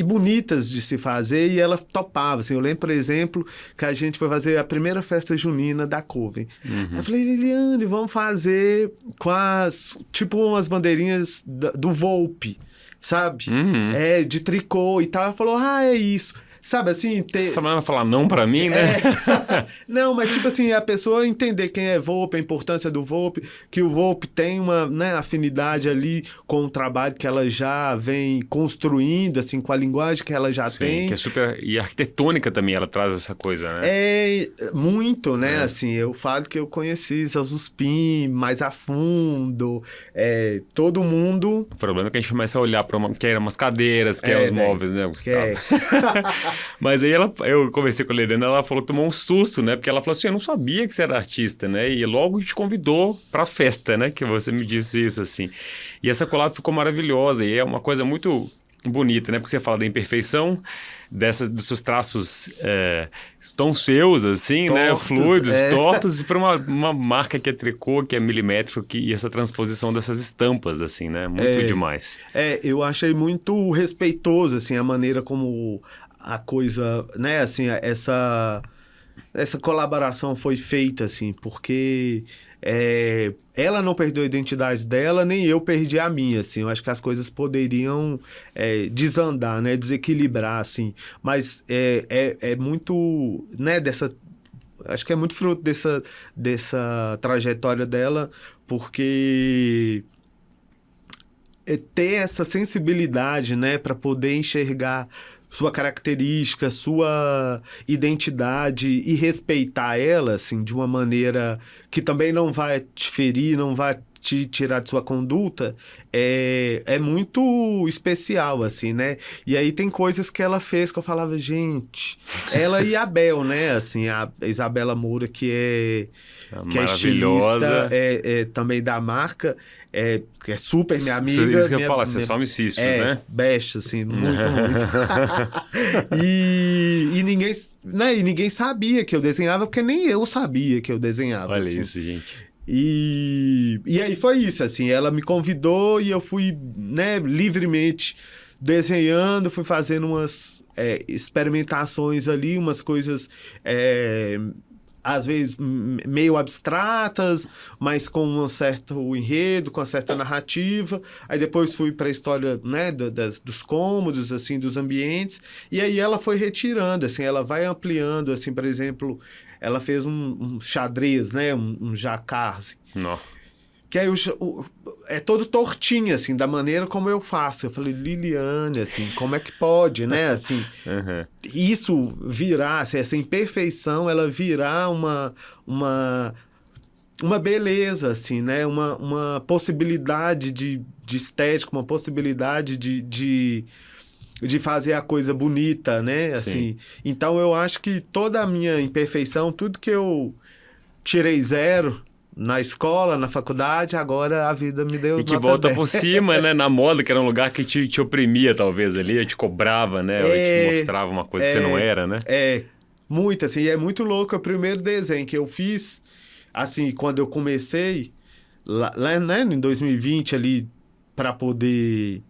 bonitas de se fazer, e ela topava, assim. Eu lembro, por exemplo, que a gente foi fazer a primeira festa junina da Coven. Eu falei, Liliane, vamos fazer com tipo umas bandeirinhas do Volpe, sabe? De tricô e tal. Ela falou, é isso. Sabe, assim... Você vai falar não pra mim, né? Não, mas tipo assim, a pessoa entender quem é Volpe, a importância do Volpe, que o Volpe tem uma, né, afinidade ali com o trabalho que ela já vem construindo, assim, com a linguagem que ela já tem. Que é super... E arquitetônica também, ela traz essa coisa, né? Muito, né? Assim, eu falo que eu conheci Zazuspin mais a fundo, todo mundo... O problema é que a gente começa a olhar para que eram umas cadeiras, que eram os móveis, né, Gustavo? Mas aí eu conversei com a Liliane, ela falou que tomou um susto, né? Porque ela falou assim, eu não sabia que você era artista, né? E logo te convidou pra festa, né? Que você me disse isso, assim. E essa collab ficou maravilhosa e é uma coisa muito bonita, né? Porque você fala da imperfeição, dos seus traços tão seus, assim, tortos, né? Fluidos, tortos, e para uma marca que é tricô, que é milimétrico, e essa transposição dessas estampas, assim, né? Muito demais. Eu achei muito respeitoso, assim, a maneira como a coisa, né, assim, essa colaboração foi feita, assim, porque ela não perdeu a identidade dela, nem eu perdi a minha, assim. Eu acho que as coisas poderiam desandar, né, desequilibrar, assim. Mas é muito, né, acho que é muito fruto dessa trajetória dela, porque ter essa sensibilidade, né, para poder enxergar sua característica, sua identidade e respeitar ela, assim, de uma maneira que também não vai te ferir, não vai te tirar de sua conduta, é muito especial, assim, né? E aí tem coisas que ela fez que eu falava, gente... Ela e a Bel, né? Assim, a Isabela Moura, que é estilista, também da marca... que é super minha amiga. Isso que eu falo, você some cistos, né? Best, assim, muito. E ninguém, né, e ninguém sabia que eu desenhava, porque nem eu sabia que eu desenhava. Olha assim. isso, gente. E aí foi isso, assim, ela me convidou e eu fui, né, livremente desenhando, fui fazendo umas experimentações ali, umas coisas... às vezes meio abstratas, mas com um certo enredo, com uma certa narrativa. Aí depois fui para a história, né, dos cômodos, assim, dos ambientes. E aí ela foi retirando, assim, ela vai ampliando, assim, por exemplo, ela fez um xadrez, né, um jacquard, assim. Não. Que aí é todo tortinho, assim, da maneira como eu faço. Eu falei, Liliane, assim, como é que pode, né? Assim, isso virar, assim, essa imperfeição, ela virar uma beleza, assim, né? Uma possibilidade de estética, uma possibilidade de fazer a coisa bonita, né? Assim, então, eu acho que toda a minha imperfeição, tudo que eu tirei 0... na escola, na faculdade, agora a vida me deu... E que volta 10. Por cima, né? Na moda, que era um lugar que te oprimia, talvez, ali, te cobrava, né? Ela te mostrava uma coisa que você não era, né? Muito, assim, é muito louco. O primeiro desenho que eu fiz, assim, quando eu comecei, lá né, em 2020, ali, para poder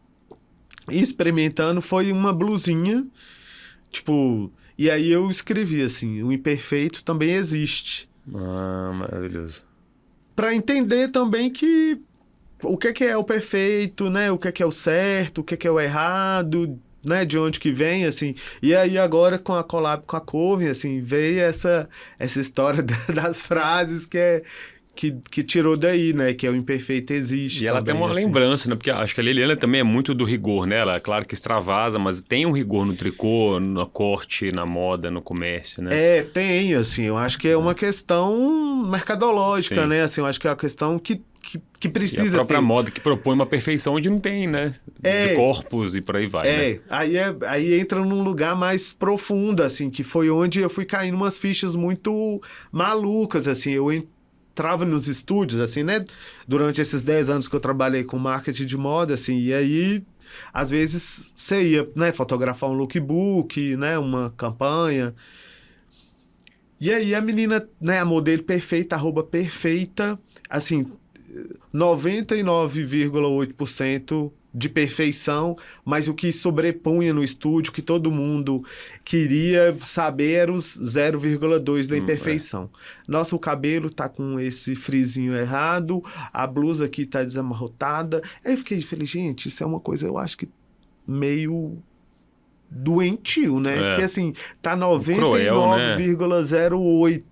ir experimentando, foi uma blusinha, tipo... E aí eu escrevi, assim, o imperfeito também existe. Ah, maravilhoso. Para entender também que o que é o perfeito, né? O que é o certo, o que é o errado, né? De onde que vem, assim. E aí agora com a collab com a Coven, assim, veio essa história das frases que que tirou daí, né? Que é o imperfeito existe. E ela também, tem uma assim. lembrança, né? Porque acho que a Liliana também é muito do rigor, né? Ela, claro que extravasa, mas tem um rigor no tricô, na corte, na moda, no comércio, né? Tem, assim, eu acho que é uma questão mercadológica, Sim. né? Assim, eu acho que é uma questão que E precisa a própria ter. moda que propõe uma perfeição onde não tem, né? De corpos e por aí vai, né? Aí entra num lugar mais profundo, assim, que foi onde eu fui caindo umas fichas muito malucas, assim, eu entrava nos estúdios, assim, né, durante esses 10 anos que eu trabalhei com marketing de moda, assim, e aí, às vezes, você ia, né, fotografar um lookbook, né, uma campanha, e aí a menina, né, a modelo perfeita, @perfeita, assim, 99,8% de perfeição, mas o que sobrepunha no estúdio, que todo mundo queria saber, era os 0,2 da imperfeição. Nossa, o cabelo tá com esse frisinho errado, a blusa aqui tá desamarrotada. Aí eu falei, gente, isso é uma coisa, eu acho que meio doentio, né? Porque assim, tá Cruel, né? 99,08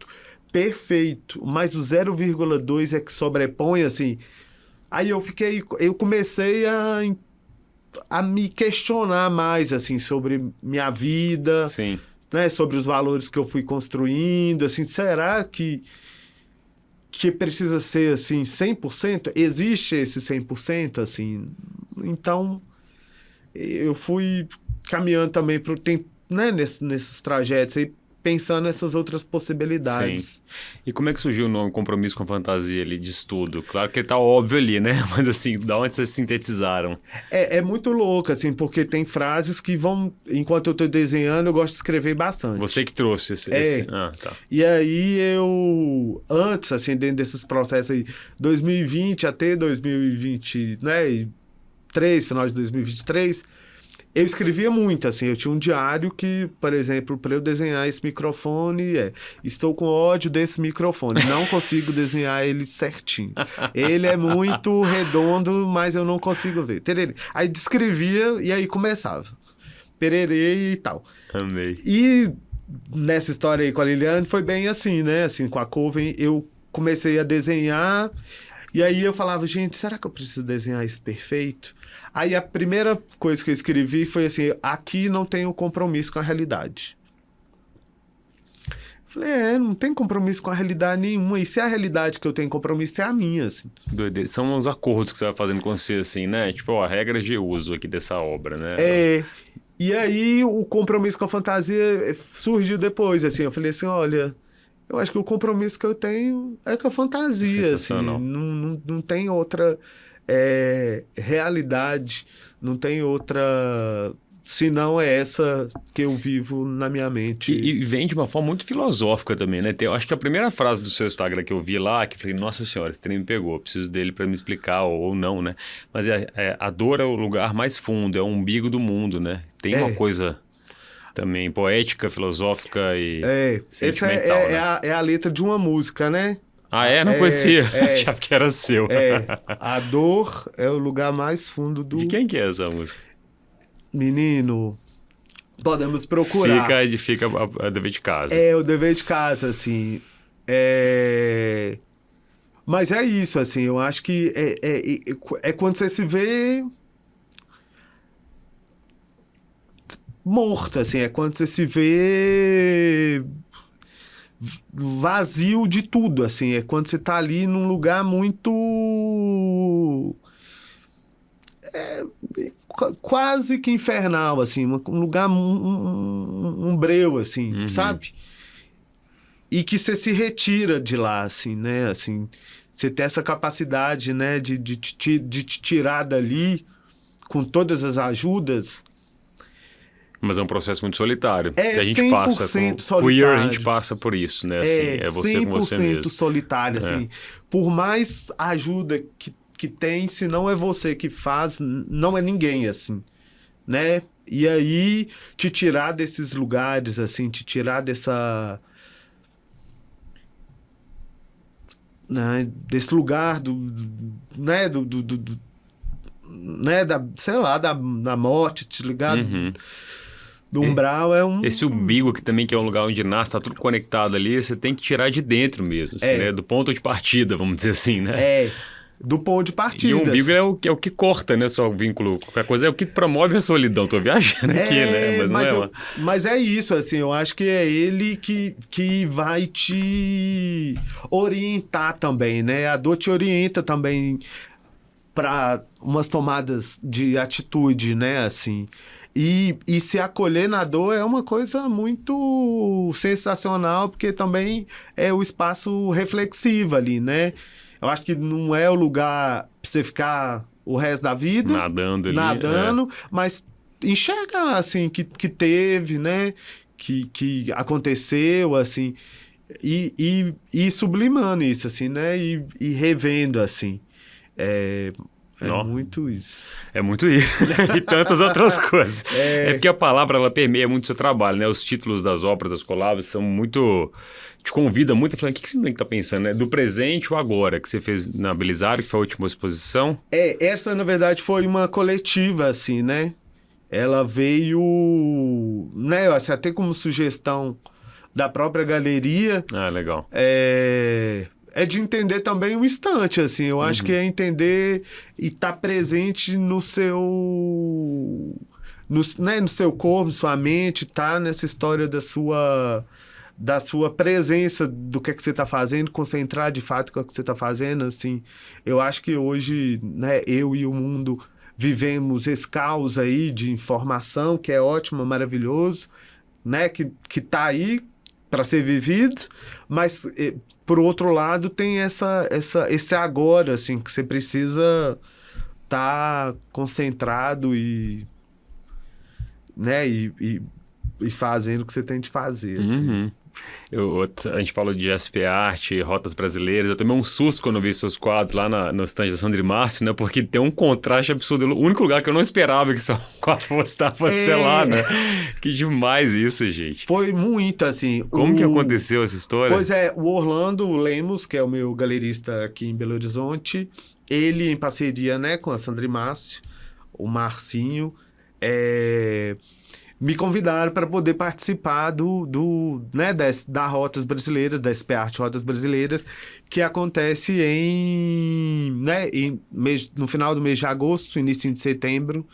perfeito, mas o 0,2 é que sobrepõe, assim. Aí eu comecei a me questionar mais, assim, sobre minha vida, Sim. né, sobre os valores que eu fui construindo, assim, será que precisa ser, assim, 100%? Existe esse 100%, assim? Então, eu fui caminhando também né, nesses trajetos aí, pensando nessas outras possibilidades. Sim. E como é que surgiu o nome Compromisso com Fantasia ali de estudo? Claro que tá óbvio ali, né? Mas assim, da onde vocês sintetizaram? É muito louco, assim, porque tem frases que vão... Enquanto eu tô desenhando, eu gosto de escrever bastante. Você que trouxe esse... Ah, tá. E aí eu... Antes, assim, dentro desses processos aí, 2020 até 2020, né? 3, final de 2023... Eu escrevia muito, assim, eu tinha um diário que, por exemplo, para eu desenhar esse microfone, estou com ódio desse microfone, não consigo desenhar ele certinho. Ele é muito redondo, mas eu não consigo ver. Tererê. Aí descrevia e aí começava. Pererê e tal. Amei. E nessa história aí com a Liliane foi bem assim, né? Assim, com a Coven, eu comecei a desenhar e aí eu falava, gente, será que eu preciso desenhar isso perfeito? Aí a primeira coisa que eu escrevi foi assim, aqui não tenho compromisso com a realidade. Falei, não tem compromisso com a realidade nenhuma. E se a realidade que eu tenho compromisso é a minha, assim. Doideira. São os acordos que você vai fazendo com você, assim, né? Tipo, ó, regras de uso aqui dessa obra, né? E aí o compromisso com a fantasia surgiu depois, assim. Eu falei assim, olha, eu acho que o compromisso que eu tenho é com a fantasia, assim. Não tem outra... realidade, não tem outra, senão é essa que eu vivo na minha mente. E vem de uma forma muito filosófica também, né? Eu acho que a primeira frase do seu Instagram que eu vi lá, que eu falei, nossa senhora, esse trem me pegou, preciso dele para me explicar ou não, né? Mas a dor é o lugar mais fundo, é o umbigo do mundo, né? Tem uma coisa também poética, filosófica e sentimental, essa é a letra de uma música, né? Não conhecia. Achava que era seu. A dor é o lugar mais fundo do... De quem que é essa música? Menino, podemos procurar. Fica a dever de casa. É o dever de casa, assim. Mas é isso, assim, eu acho que é quando você se vê morto, assim, é quando você se vê vazio de tudo, assim, é quando você tá ali num lugar muito quase que infernal, assim, um lugar um breu, assim, sabe? E que você se retira de lá, assim, né, assim, você tem essa capacidade, né, de te tirar dali com todas as ajudas. Mas é um processo muito solitário. É que a gente 100% passa solitário. Queer, a gente passa por isso, né? Assim, é você com você mesmo. 100% solitário, assim. Por mais ajuda que tem, se não é você que faz, não é ninguém, assim, né? E aí, te tirar desses lugares, assim, te tirar dessa... Né, desse lugar né, né, sei lá, da morte, te ligar... do umbral é um... Esse umbigo que também que é um lugar onde nasce, tá tudo conectado ali, você tem que tirar de dentro mesmo, assim, né? Do ponto de partida, vamos dizer assim, né? Do ponto de partida. E o umbigo é o que corta, né, só o vínculo. Qualquer coisa é o que promove a solidão. Tô viajando aqui, né? Mas não é mas é isso, assim, eu acho que é ele que vai te orientar também, né? A dor te orienta também para umas tomadas de atitude, né, assim. E se acolher na dor é uma coisa muito sensacional, porque também é o espaço reflexivo ali, né? Eu acho que não é o lugar pra você ficar o resto da vida... Nadando ali. Mas enxerga, assim, que teve, né? Que aconteceu, assim. E sublimando isso, assim, né? E revendo, assim. É muito isso. É muito isso. E tantas outras coisas. É porque a palavra, ela permeia muito o seu trabalho, né? Os títulos das óperas, das collabs, são muito... Te convida muito a falar, o que você está pensando, né? Do presente ou agora, que você fez na Belisário, que foi a última exposição? Essa, na verdade, foi uma coletiva, assim, né? Ela veio, né? Assim, até como sugestão da própria galeria. Ah, legal. É de entender também o instante, assim. Eu acho que é entender e estar presente no seu... no seu corpo, sua mente, tá nessa história da sua presença, do que você está fazendo, concentrar de fato com o que você está fazendo, assim. Eu acho que hoje, né, eu e o mundo vivemos esse caos aí de informação, que é ótimo, maravilhoso, né, que tá aí para ser vivido, mas, por outro lado, tem esse agora, assim, que você precisa estar concentrado e, né, e fazendo o que você tem de fazer, assim. A gente falou de SP Art, Rotas Brasileiras. Eu tomei um susto quando vi seus quadros lá no stand da Sandra Márcio, né? Porque tem um contraste absurdo. O único lugar que eu não esperava que seu quadro fosse estar, fosse lá, né? Que demais isso, gente. Foi muito, assim... Como que aconteceu essa história? Pois é, o Orlando Lemos, que é o meu galerista aqui em Belo Horizonte, ele, em parceria, né, com a Sandra Márcio, o Marcinho, me convidaram para poder participar né, da Rotas Brasileiras, da SP Art Rotas Brasileiras, que acontece né, no final do mês de agosto, início de setembro,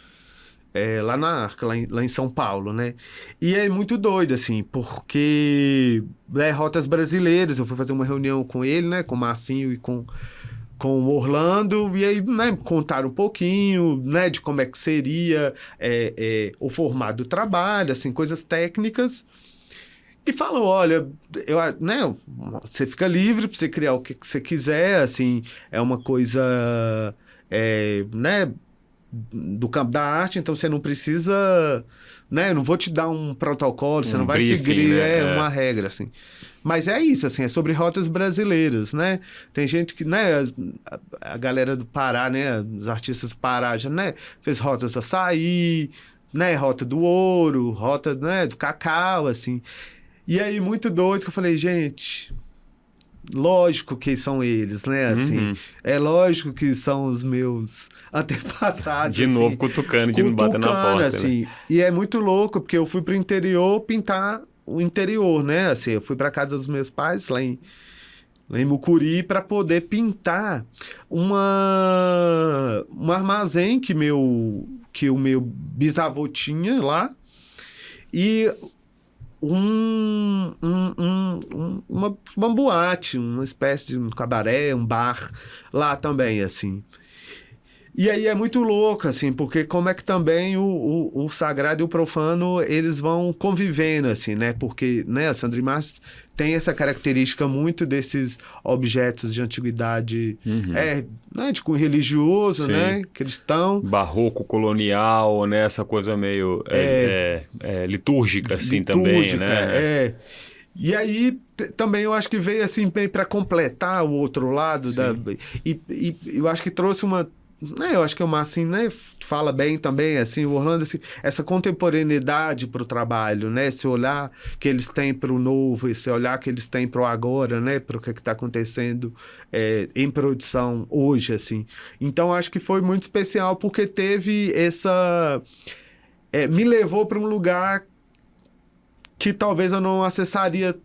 lá na Arca, lá em São Paulo, né? E é muito doido, assim, porque Rotas Brasileiras, eu fui fazer uma reunião com ele, né, com o Marcinho e com o Orlando, e aí, né, contaram um pouquinho, né, de como é que seria o formato do trabalho, assim, coisas técnicas, e falou, olha, né, você fica livre para você criar o que você quiser, assim, é uma coisa, né, do campo da arte, então você não precisa, né, eu não vou te dar um protocolo, você não vai seguir, né, uma regra, assim. Mas é isso, assim, é sobre rotas brasileiras, né? Tem gente que, né, a galera do Pará, né, os artistas do Pará já, né, fez rotas do açaí, né, rota do ouro, rota, né, do cacau, assim. E aí, muito doido, que eu falei, gente, lógico que são eles, né, assim, é lógico que são os meus antepassados. De novo, cutucando, de não bater na porta, assim, né? E é muito louco, porque eu fui pro interior pintar o interior, né? Assim, eu fui para casa dos meus pais lá em Mucuri para poder pintar um armazém que o meu bisavô tinha lá e uma boate, uma espécie de um cabaré, um bar lá também, assim. E aí é muito louco, assim, porque como é que também o sagrado e o profano, eles vão convivendo, assim, né? Porque, né, a Sandra Márcio tem essa característica muito desses objetos de antiguidade, né, de cunho religioso, né, cristão. Barroco, colonial, né, essa coisa meio litúrgica, assim, também, né? E aí, também eu acho que veio, assim, bem para completar o outro lado, e eu acho que trouxe uma... eu acho que o Marcinho, né, fala bem também, assim, o Orlando, assim, essa contemporaneidade para o trabalho, né, esse olhar que eles têm para o novo, esse olhar que eles têm para o agora, né, para o que está acontecendo em produção hoje, assim. Então, acho que foi muito especial porque teve essa... me levou para um lugar que talvez eu não acessaria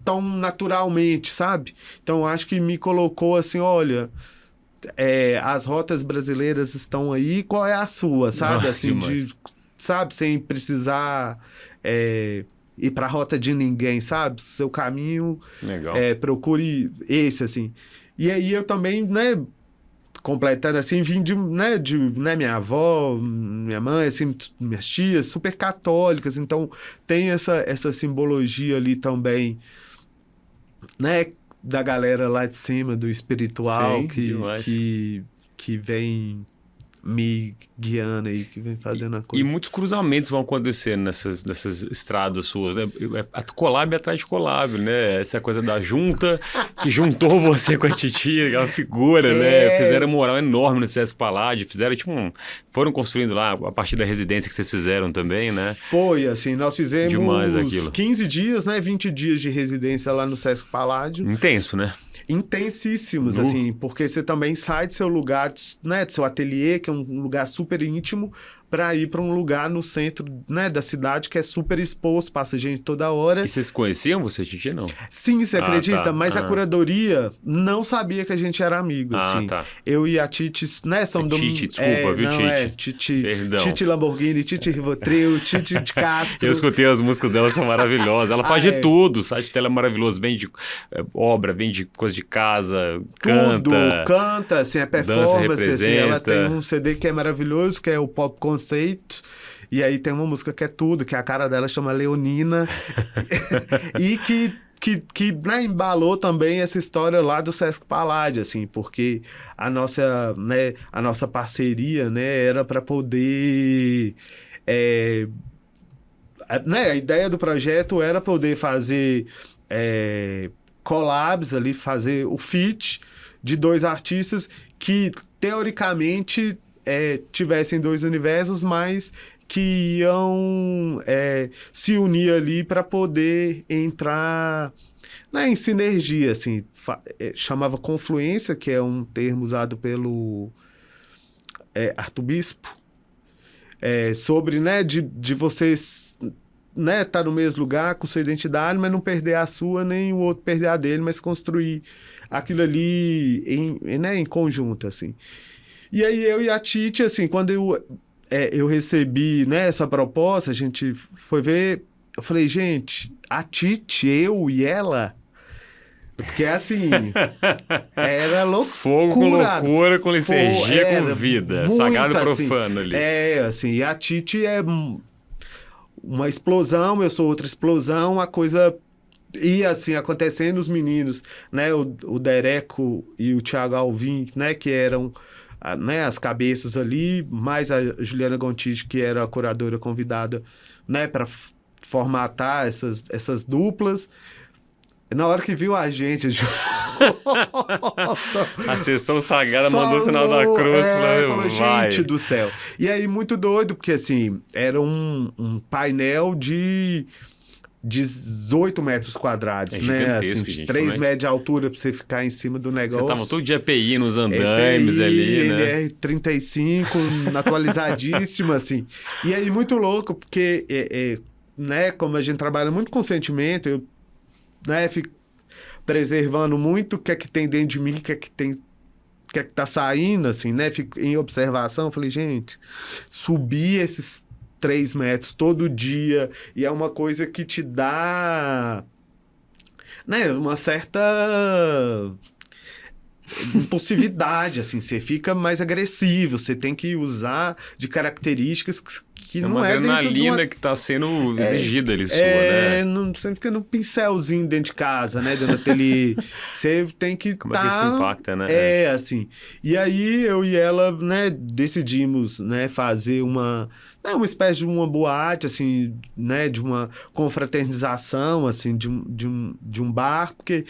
tão naturalmente, sabe? Então, acho que me colocou assim, olha, as rotas brasileiras estão aí, qual é a sua, sabe? Assim, sabe, sem precisar ir para a rota de ninguém, sabe? Seu caminho, Legal. Procure esse, assim. E aí eu também, né, completando assim, vim de minha avó, minha mãe, assim, minhas tias, super católicas, então tem essa simbologia ali também, né, da galera lá de cima, do espiritual, Sim, que vem me guiando aí, que vem fazendo a coisa. E muitos cruzamentos vão acontecer nessas estradas suas, né? Collab atrás de collab, né? Essa coisa da junta, que juntou você com a titia, aquela figura, né? Fizeram um mural enorme no Sesc Paládio, fizeram foram construindo lá a partir da residência que vocês fizeram também, né? Foi, assim, nós fizemos demais aquilo. 15 dias, né? 20 dias de residência lá no Sesc Paládio. Intenso, né? Intensíssimos, assim, porque você também sai do seu lugar, né, do seu ateliê, que é um lugar super íntimo, para ir para um lugar no centro, né, da cidade, que é super exposto, passa gente toda hora. E vocês conheciam você, Titi, não? Sim, você acredita? Tá. Mas a curadoria não sabia que a gente era amigo, assim. Tá. Eu e a Titi, né, somos Titi, desculpa, viu, Titi? Titi. Perdão. Titi Lamborghini, Titi Rivotril, Titi de Castro. Eu escutei as músicas dela, são maravilhosas. Ela faz de tudo, o site dela é maravilhoso, vem de obra, vem de coisa de casa, canta, assim, é performance, assim, ela tem um CD que é maravilhoso, que é o Pop Conceito, e aí tem uma música que é tudo, que a cara dela chama Leonina, e que né, embalou também essa história lá do Sesc Paládio, assim, porque a nossa parceria, né, era para poder... a ideia do projeto era poder fazer collabs ali, fazer o feat de dois artistas que, teoricamente, tivessem dois universos, mas que iam se unir ali para poder entrar, né, em sinergia, assim. Chamava confluência, que é um termo usado pelo arcebispo, sobre, né, de vocês, né, tá no mesmo lugar com sua identidade, mas não perder a sua, nem o outro perder a dele, mas construir aquilo ali em conjunto, assim. E aí eu e a Titi, assim, quando eu recebi, né, essa proposta, a gente foi ver, eu falei, gente, a Titi, eu e ela, porque assim, era loucura. Fogo com loucura, com licergia, com vida, sagrado e profano ali. Assim, e a Titi é uma explosão, eu sou outra explosão, a coisa ia assim acontecendo, os meninos, né, o Dereco e o Thiago Alvim, né, que eram, né, as cabeças ali, mais a Juliana Gontijo, que era a curadora convidada, né, para formatar essas duplas. Na hora que viu a gente... a sessão sagrada mandou o sinal da cruz. Falou, gente do céu. E aí, muito doido, porque assim, era um painel de 18 metros quadrados, né? Assim, gente, 3 metros de altura para você ficar em cima do negócio. Você tava todo de EPI nos andaimes ali, né? NR35, atualizadíssimo, assim. E aí, muito louco, porque, né, como a gente trabalha muito com sentimento, eu, né, fico preservando muito o que é que tem dentro de mim, o que é que tá saindo, assim, né? Fico em observação, falei, gente, subir esses 3 metros todo dia, e é uma coisa que te dá, né, uma certa impulsividade, assim, você fica mais agressivo, você tem que usar de características que não é dentro de uma... adrenalina que está sendo exigida ali sua, né? Você fica no pincelzinho dentro de casa, né, dentro daquele... Você tem que Como é que isso impacta, né? Assim. E aí, eu e ela, né, decidimos, né, fazer uma espécie de uma boate, assim, né, de uma confraternização, assim, de um bar, porque...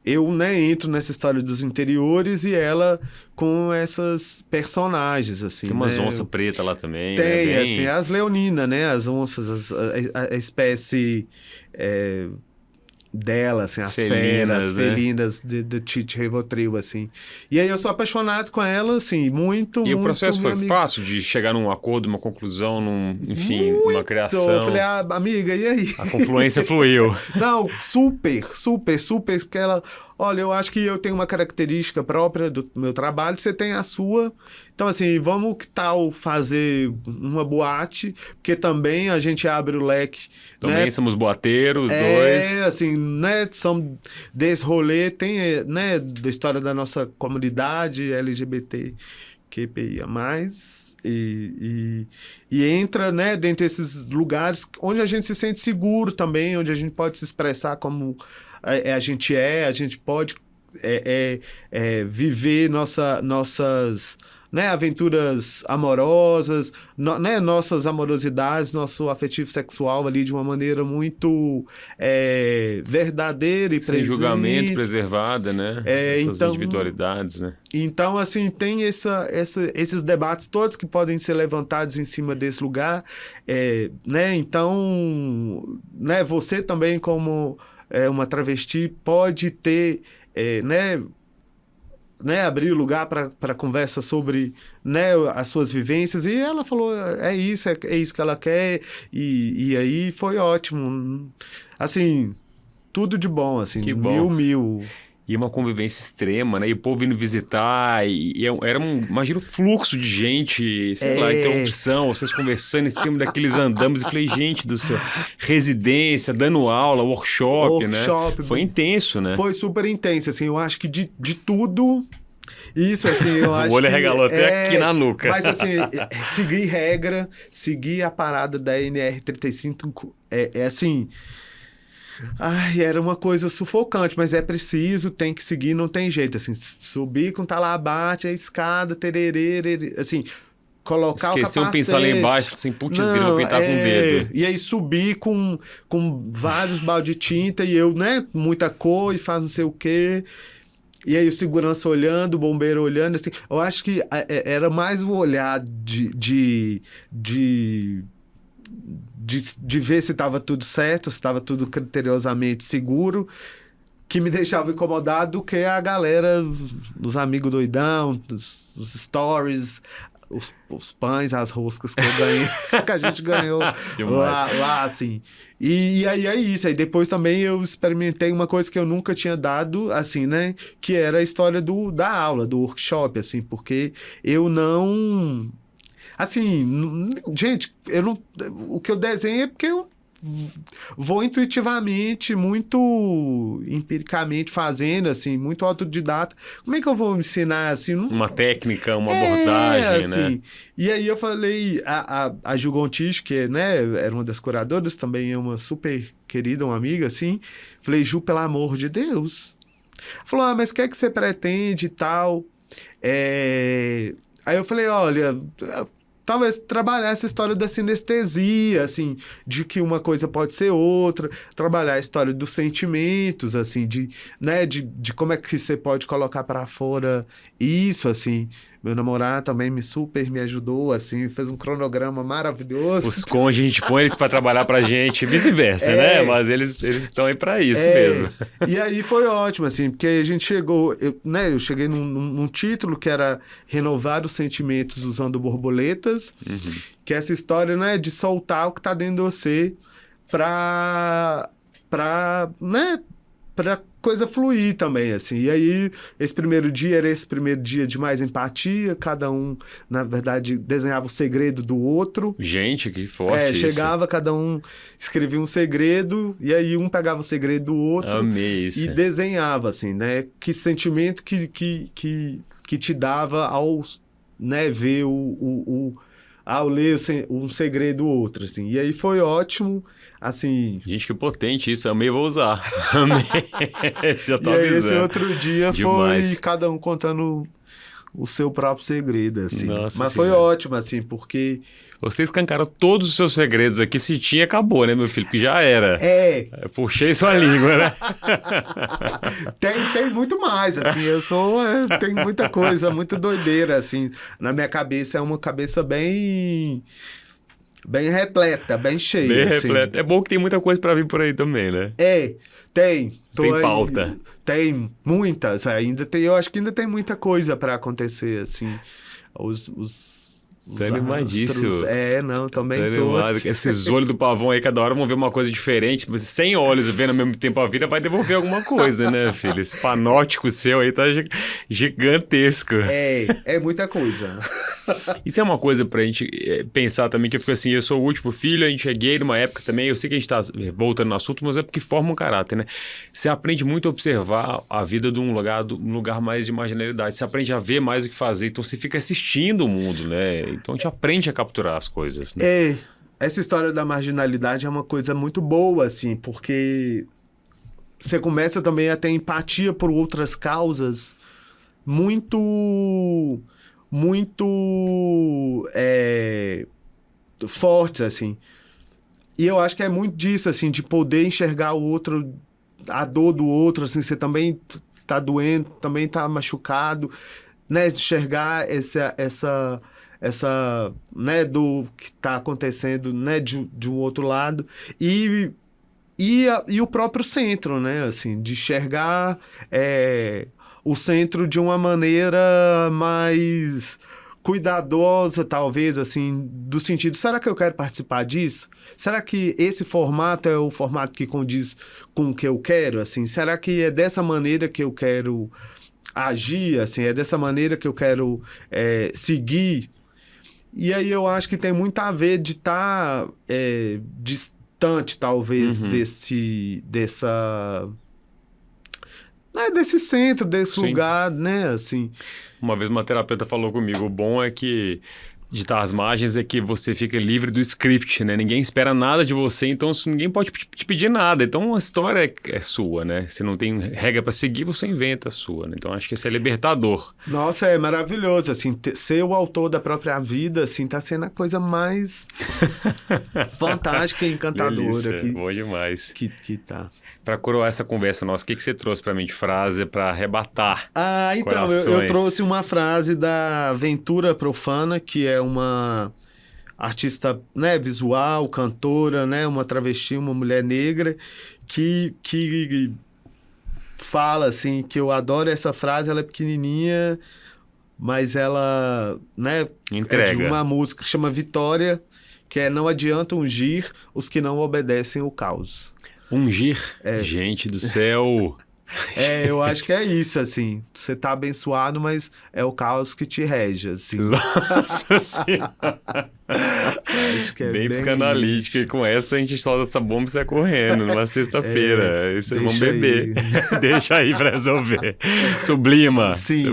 Eu, né, entro nessa história dos interiores e ela com essas personagens, assim, tem umas né? onças pretas lá também, tem, né? assim, as leoninas, né? As onças, a espécie dela, assim, as Felinas, feras, né? felinas de Tite Rivotril, assim. E aí eu sou apaixonado com ela, assim, muito, E muito, o processo minha foi amiga. fácil de chegar num acordo, uma conclusão, enfim, uma Muito! Eu falei, criação. amiga, e aí? A confluência fluiu. Não, super, super, super, porque ela, olha, eu acho que eu tenho uma característica própria do meu trabalho, você tem a sua. Então, assim, vamos que tal fazer uma boate, porque também a gente abre o leque, Também né? somos boateiros, os dois. Assim, né, são desse rolê, tem, né, da história da nossa comunidade LGBT, QPIA+, e entra, né, dentro desses lugares onde a gente se sente seguro também, onde a gente pode se expressar como a gente pode viver nossas, né, aventuras amorosas, né, nossas amorosidades, nosso afetivo sexual ali de uma maneira muito verdadeira e Sem julgamento, presente. preservada, né? Essas Então, individualidades, né? então, assim, tem esses debates todos que podem ser levantados em cima desse lugar, né? Então, né, você também como uma travesti pode ter, né, abrir lugar para conversa sobre, né, as suas vivências. E ela falou, é isso que ela quer. E aí foi ótimo. Assim, tudo de bom, assim, Que bom. mil. E uma convivência extrema, né? E o povo vindo visitar, era imagina o fluxo de gente, sei lá, interrupção, vocês conversando em cima daqueles andames. E falei, gente do céu, residência, dando aula, workshop, né? Foi intenso, né? Foi super intenso, assim, eu acho que de tudo... Isso, assim, eu acho O olho que regalou até aqui na nuca. Mas, assim, seguir regra, seguir a parada da NR35, assim... Ai, era uma coisa sufocante, mas é preciso, tem que seguir, não tem jeito, assim, subir com talabarte, a escada, tererê, assim, colocar o capacete. Esqueceu um pensar lá embaixo, assim, putz, vou pintar com o dedo. E aí subir com vários balde de tinta e eu, né, muita cor e faz não sei o quê. E aí o segurança olhando, o bombeiro olhando, assim, eu acho que era mais o olhar de ver se estava tudo certo, se estava tudo criteriosamente seguro, que me deixava incomodado, do que a galera, os amigos doidão, os stories, os pães, as roscas que eu ganhei, que a gente ganhou lá, assim. E aí é isso. Aí depois também eu experimentei uma coisa que eu nunca tinha dado, assim, né? Que era a história da aula, do workshop, assim, porque eu não... Assim, gente, o que eu desenho é porque eu vou intuitivamente, muito empiricamente fazendo, assim, muito autodidata. Como é que eu vou ensinar, assim? Uma técnica, uma abordagem, assim, né? E aí eu falei, a Ju Gontijo, que, né, era uma das curadoras, também é uma super querida, uma amiga, assim. Falei, Ju, pelo amor de Deus. Falou, mas o que é que você pretende e tal? Aí eu falei, olha... Talvez trabalhar essa história da sinestesia, assim, de que uma coisa pode ser outra, trabalhar a história dos sentimentos, assim, né, de como é que você pode colocar para fora isso, assim. Meu namorado também me ajudou, assim, fez um cronograma maravilhoso. Os cônjuges, a gente põe eles para trabalhar pra gente, vice-versa, né? Mas eles estão aí para isso mesmo. E aí foi ótimo, assim, porque a gente chegou, eu cheguei num título que era Renovar os Sentimentos Usando Borboletas, que é essa história, né, de soltar o que tá dentro de você pra coisa fluir também, assim. E aí, esse primeiro dia era esse primeiro dia de mais empatia, cada um, na verdade, desenhava o segredo do outro. Gente, que forte isso. Chegava, cada um escrevia um segredo, e aí um pegava o segredo do outro. Amei isso. E desenhava, assim, né? Que sentimento que te dava ao, né, ver ao ler um segredo do outro, assim. E aí foi ótimo, assim... Gente, que potente isso. Amei, vou usar. Amei. E aí esse outro dia Demais. foi cada um contando o seu próprio segredo, assim. Nossa Mas Senhora. foi ótimo, assim, porque... Vocês escancaram todos os seus segredos aqui. Se tinha, acabou, né, meu filho? Que já era. Eu puxei sua língua, né? Tem muito mais, assim. Tem muita coisa, muito doideira, assim. Na minha cabeça é uma cabeça bem... bem repleta, bem cheia. Bem assim. repleta. É bom que tem muita coisa pra vir por aí também, né? Tem. Tem pauta. Tem muitas ainda. Eu acho que ainda tem muita coisa para acontecer, assim. Os Tô animadíssimo. Não, também Tô tô. animado. Esses olhos do pavão aí, cada hora vão ver uma coisa diferente. Mas 100 olhos vendo ao mesmo tempo a vida, vai devolver alguma coisa, né, filho? Esse panótico seu aí tá gigantesco. É muita coisa. Isso é uma coisa pra gente pensar também, que eu fico assim, eu sou o último filho, a gente é gay numa época também, eu sei que a gente tá voltando no assunto, mas é porque forma um caráter, né? Você aprende muito a observar a vida de um lugar mais de marginalidade, você aprende a ver mais o que fazer, então você fica assistindo o mundo, né? Então a gente aprende a capturar as coisas, né? Essa história da marginalidade é uma coisa muito boa, assim, porque você começa também a ter empatia por outras causas muito fortes, assim. E eu acho que é muito disso, assim, de poder enxergar o outro, a dor do outro, assim, você também tá doendo, também tá machucado, né? De enxergar essa né, do que tá acontecendo, né, de um outro lado. E o próprio centro, né, assim, de enxergar o centro de uma maneira mais cuidadosa, talvez, assim, do sentido, será que eu quero participar disso? Será que esse formato é o formato que condiz com o que eu quero, assim? Será que é dessa maneira que eu quero agir, assim? É dessa maneira que eu quero seguir? E aí eu acho que tem muito a ver de estar distante, talvez, desse centro, desse Sim. lugar, né, assim. Uma vez uma terapeuta falou comigo, o bom é que de estar às margens é que você fica livre do script, né? Ninguém espera nada de você, então ninguém pode te pedir nada. Então a história é sua, né? Se não tem regra para seguir, você inventa a sua, né? Então acho que isso é libertador. Nossa, é maravilhoso, assim, ser o autor da própria vida, assim, tá sendo a coisa mais fantástica e encantadora. Delícia, bom demais. Que tá. Para coroar essa conversa nossa, o que você trouxe para mim de frase para arrebatar? Então, eu trouxe uma frase da Ventura Profana, que é uma artista, né, visual, cantora, né, uma travesti, uma mulher negra, que fala, assim, que eu adoro essa frase, ela é pequenininha, mas ela, né, entrega. É de uma música que chama Vitória, que é não adianta ungir os que não obedecem o caos. Ungir? Gente do céu! Eu acho que é isso, assim. Você tá abençoado, mas é o caos que te rege, assim. Nossa Senhora! Acho que é bem psicanalítica. E com essa a gente solta essa bomba e sai correndo numa sexta-feira. Isso vamos beber. Deixa aí pra resolver. Sublima. Sim,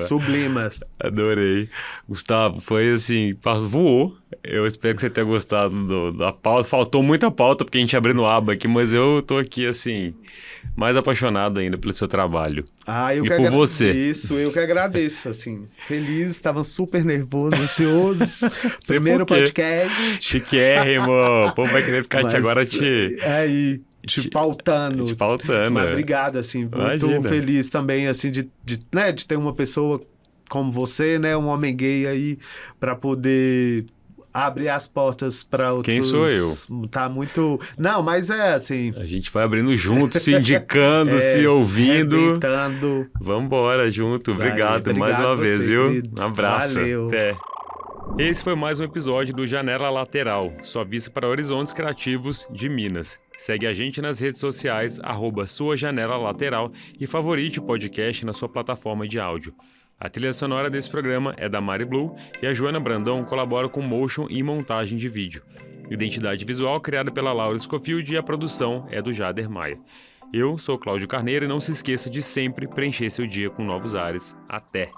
sublima. Adorei. Gustavo, foi assim, voou. Eu espero que você tenha gostado da pauta. Faltou muita pauta, porque a gente abriu no aba aqui, mas eu tô aqui, assim, mais apaixonado ainda pelo seu trabalho. Eu e que por você. Eu que agradeço, assim. Feliz, estava super nervoso, ansioso. Primeiro podcast. Chiquérrimo. O povo vai querer ficar agora te pautando. Te pautando. Mas obrigado, assim. Muito feliz também, assim, de ter uma pessoa como você, né? Um homem gay aí, para poder abrir as portas para outros. Quem sou eu? Tá muito... Não, mas é assim... A gente vai abrindo junto, se indicando, se ouvindo. Arrebentando. Vambora junto. Obrigado mais uma vez, viu? Querido. Um abraço. Valeu. Até. Esse foi mais um episódio do Janela Lateral, sua vista para horizontes criativos de Minas. Segue a gente nas redes sociais, @suajanelalateral e favorite o podcast na sua plataforma de áudio. A trilha sonora desse programa é da Mari Blue e a Joana Brandão colabora com motion e montagem de vídeo. Identidade visual criada pela Laura Scofield e a produção é do Jader Maia. Eu sou Cláudio Carneiro e não se esqueça de sempre preencher seu dia com novos ares. Até!